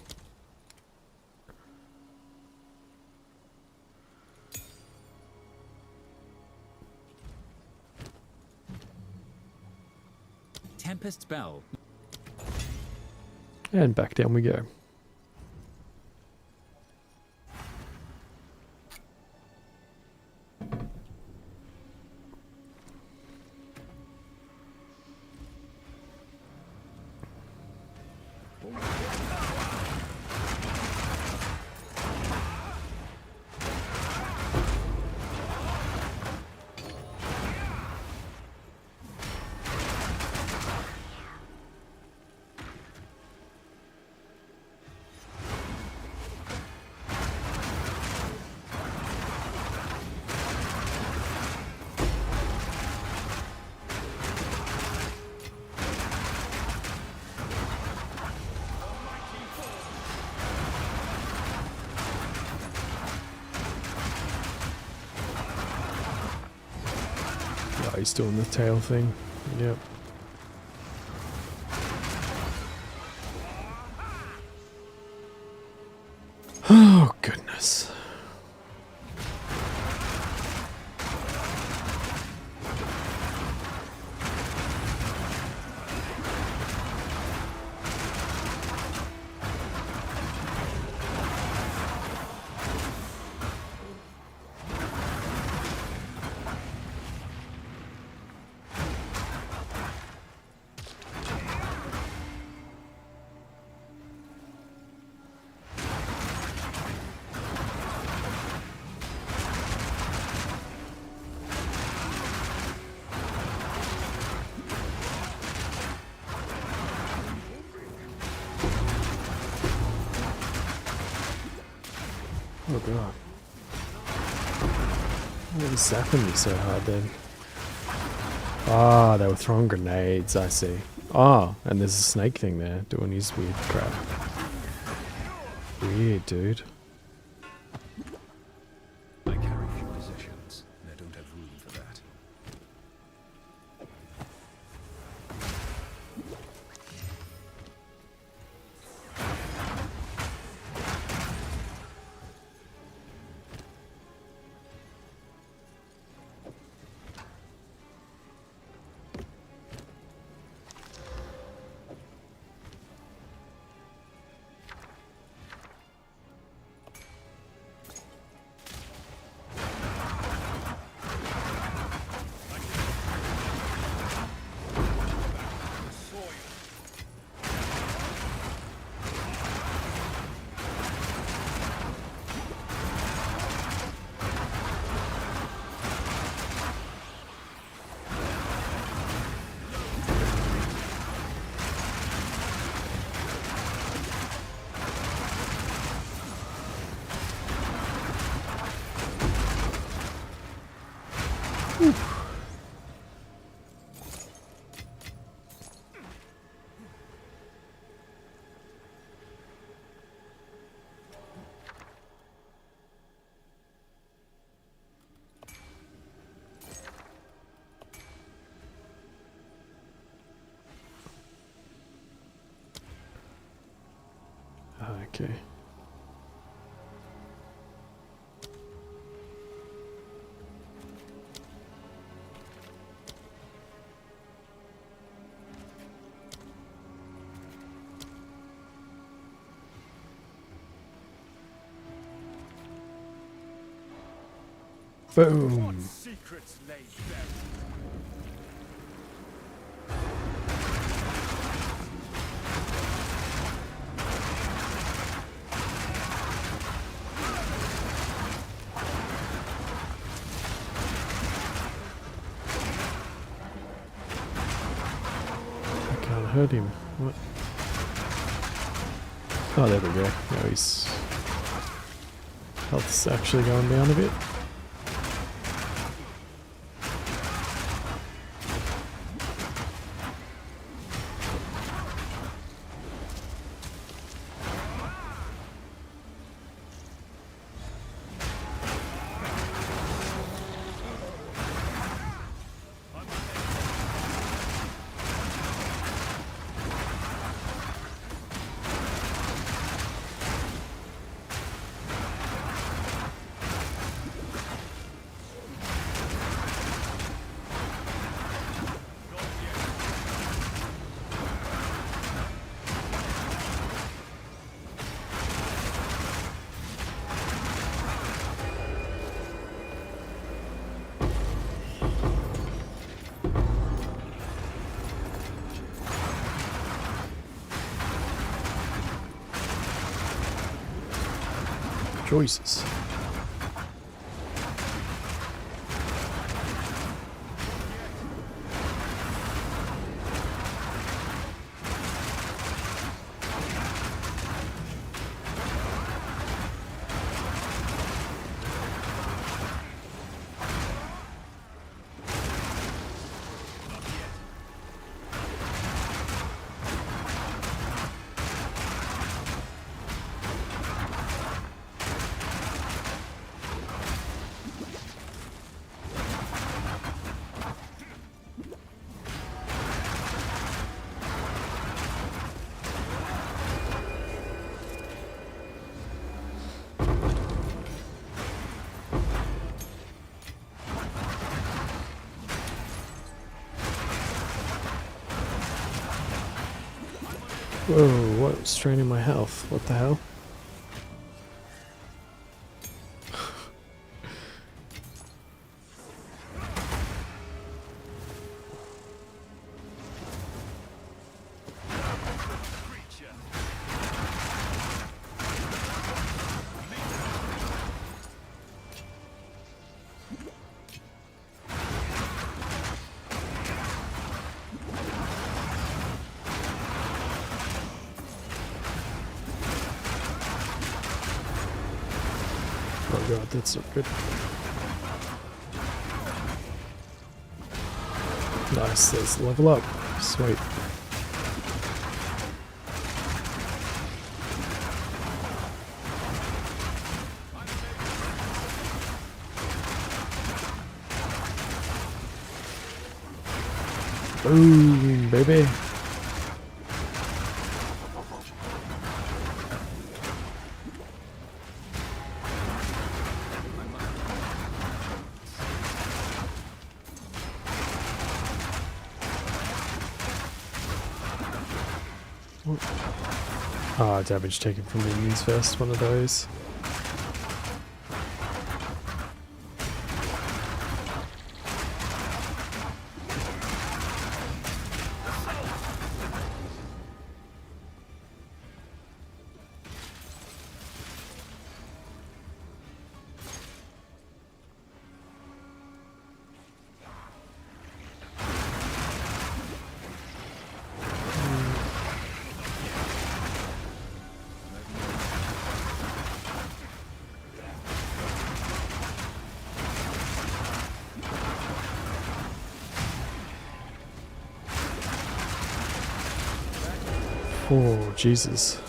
Speaker 4: Tempest's Bell.
Speaker 1: And back down we go. Oh, he's doing the tail thing. Yep. Oh, goodness. Oh god. What was zapping me so hard then? Ah, they were throwing grenades, I see. Ah, and there's a snake thing there doing his weird crap. Weird, dude.
Speaker 2: I carry few possessions, and I don't have room for that.
Speaker 1: Okay. Boom.
Speaker 2: Secrets lay buried.
Speaker 1: I can't hurt him. What? Oh, there we go. Now his health's actually going down a bit. Choices. Whoa, what's draining my health? What the hell? god, that's not good. Nice, there's level up. Sweet. Boom, baby. Ah, damage taken from minions first, one of those. Oh, Jesus.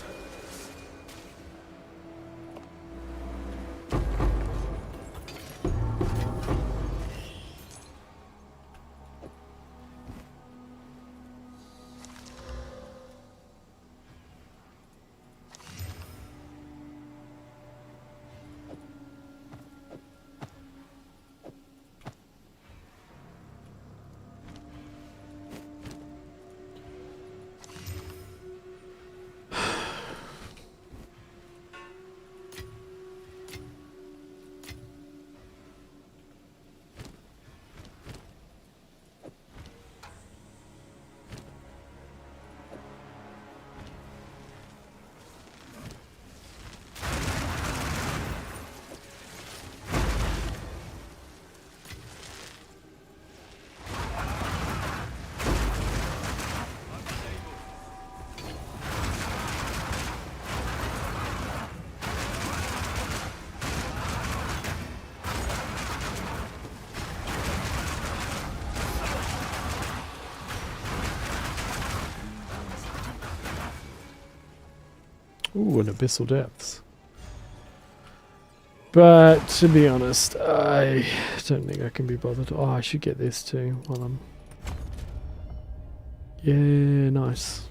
Speaker 1: Ooh, and Abyssal Depths. But to be honest, I don't think I can be bothered. Oh, I should get this too while I'm... Yeah, nice.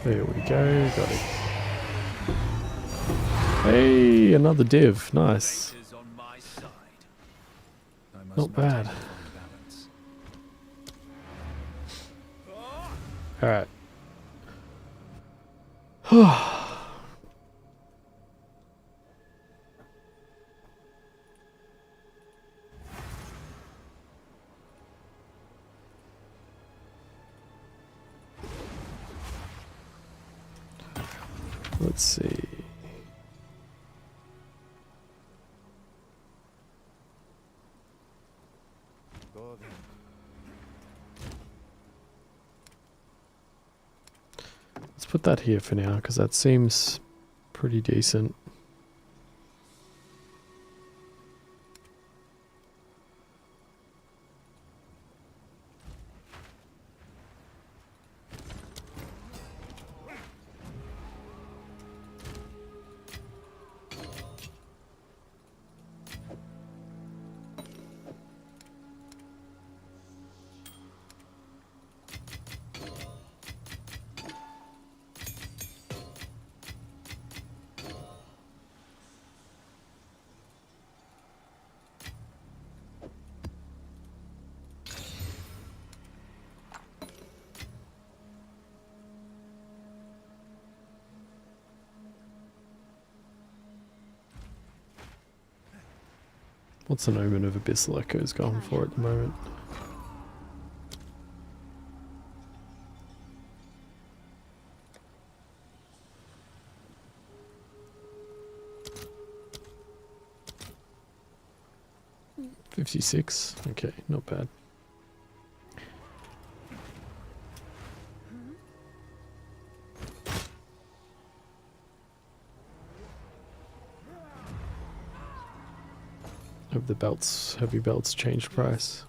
Speaker 1: There we go, got it. Hey, another div, nice. Not bad. Alright. Let's see. Let's put that here for now, because that seems pretty decent. What's an omen of Abyssal Echoes going for at the moment? $56. Okay, not bad. Have the belts, heavy belts, changed price?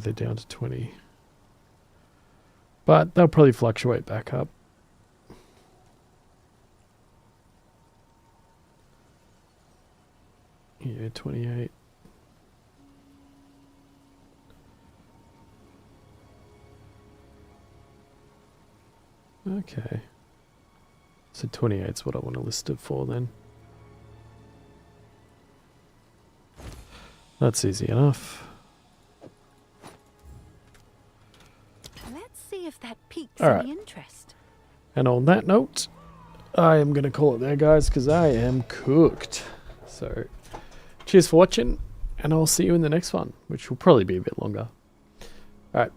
Speaker 1: They're down to 20. But they'll probably fluctuate back up. Yeah, 28. Okay. So 28 is what I want to list it for then. That's easy enough.
Speaker 3: Let's see if that piques
Speaker 1: All right.
Speaker 3: any interest.
Speaker 1: And on that note, I am going to call it there, guys, because I am cooked. So, cheers for watching, and I'll see you in the next one, which will probably be a bit longer. All right.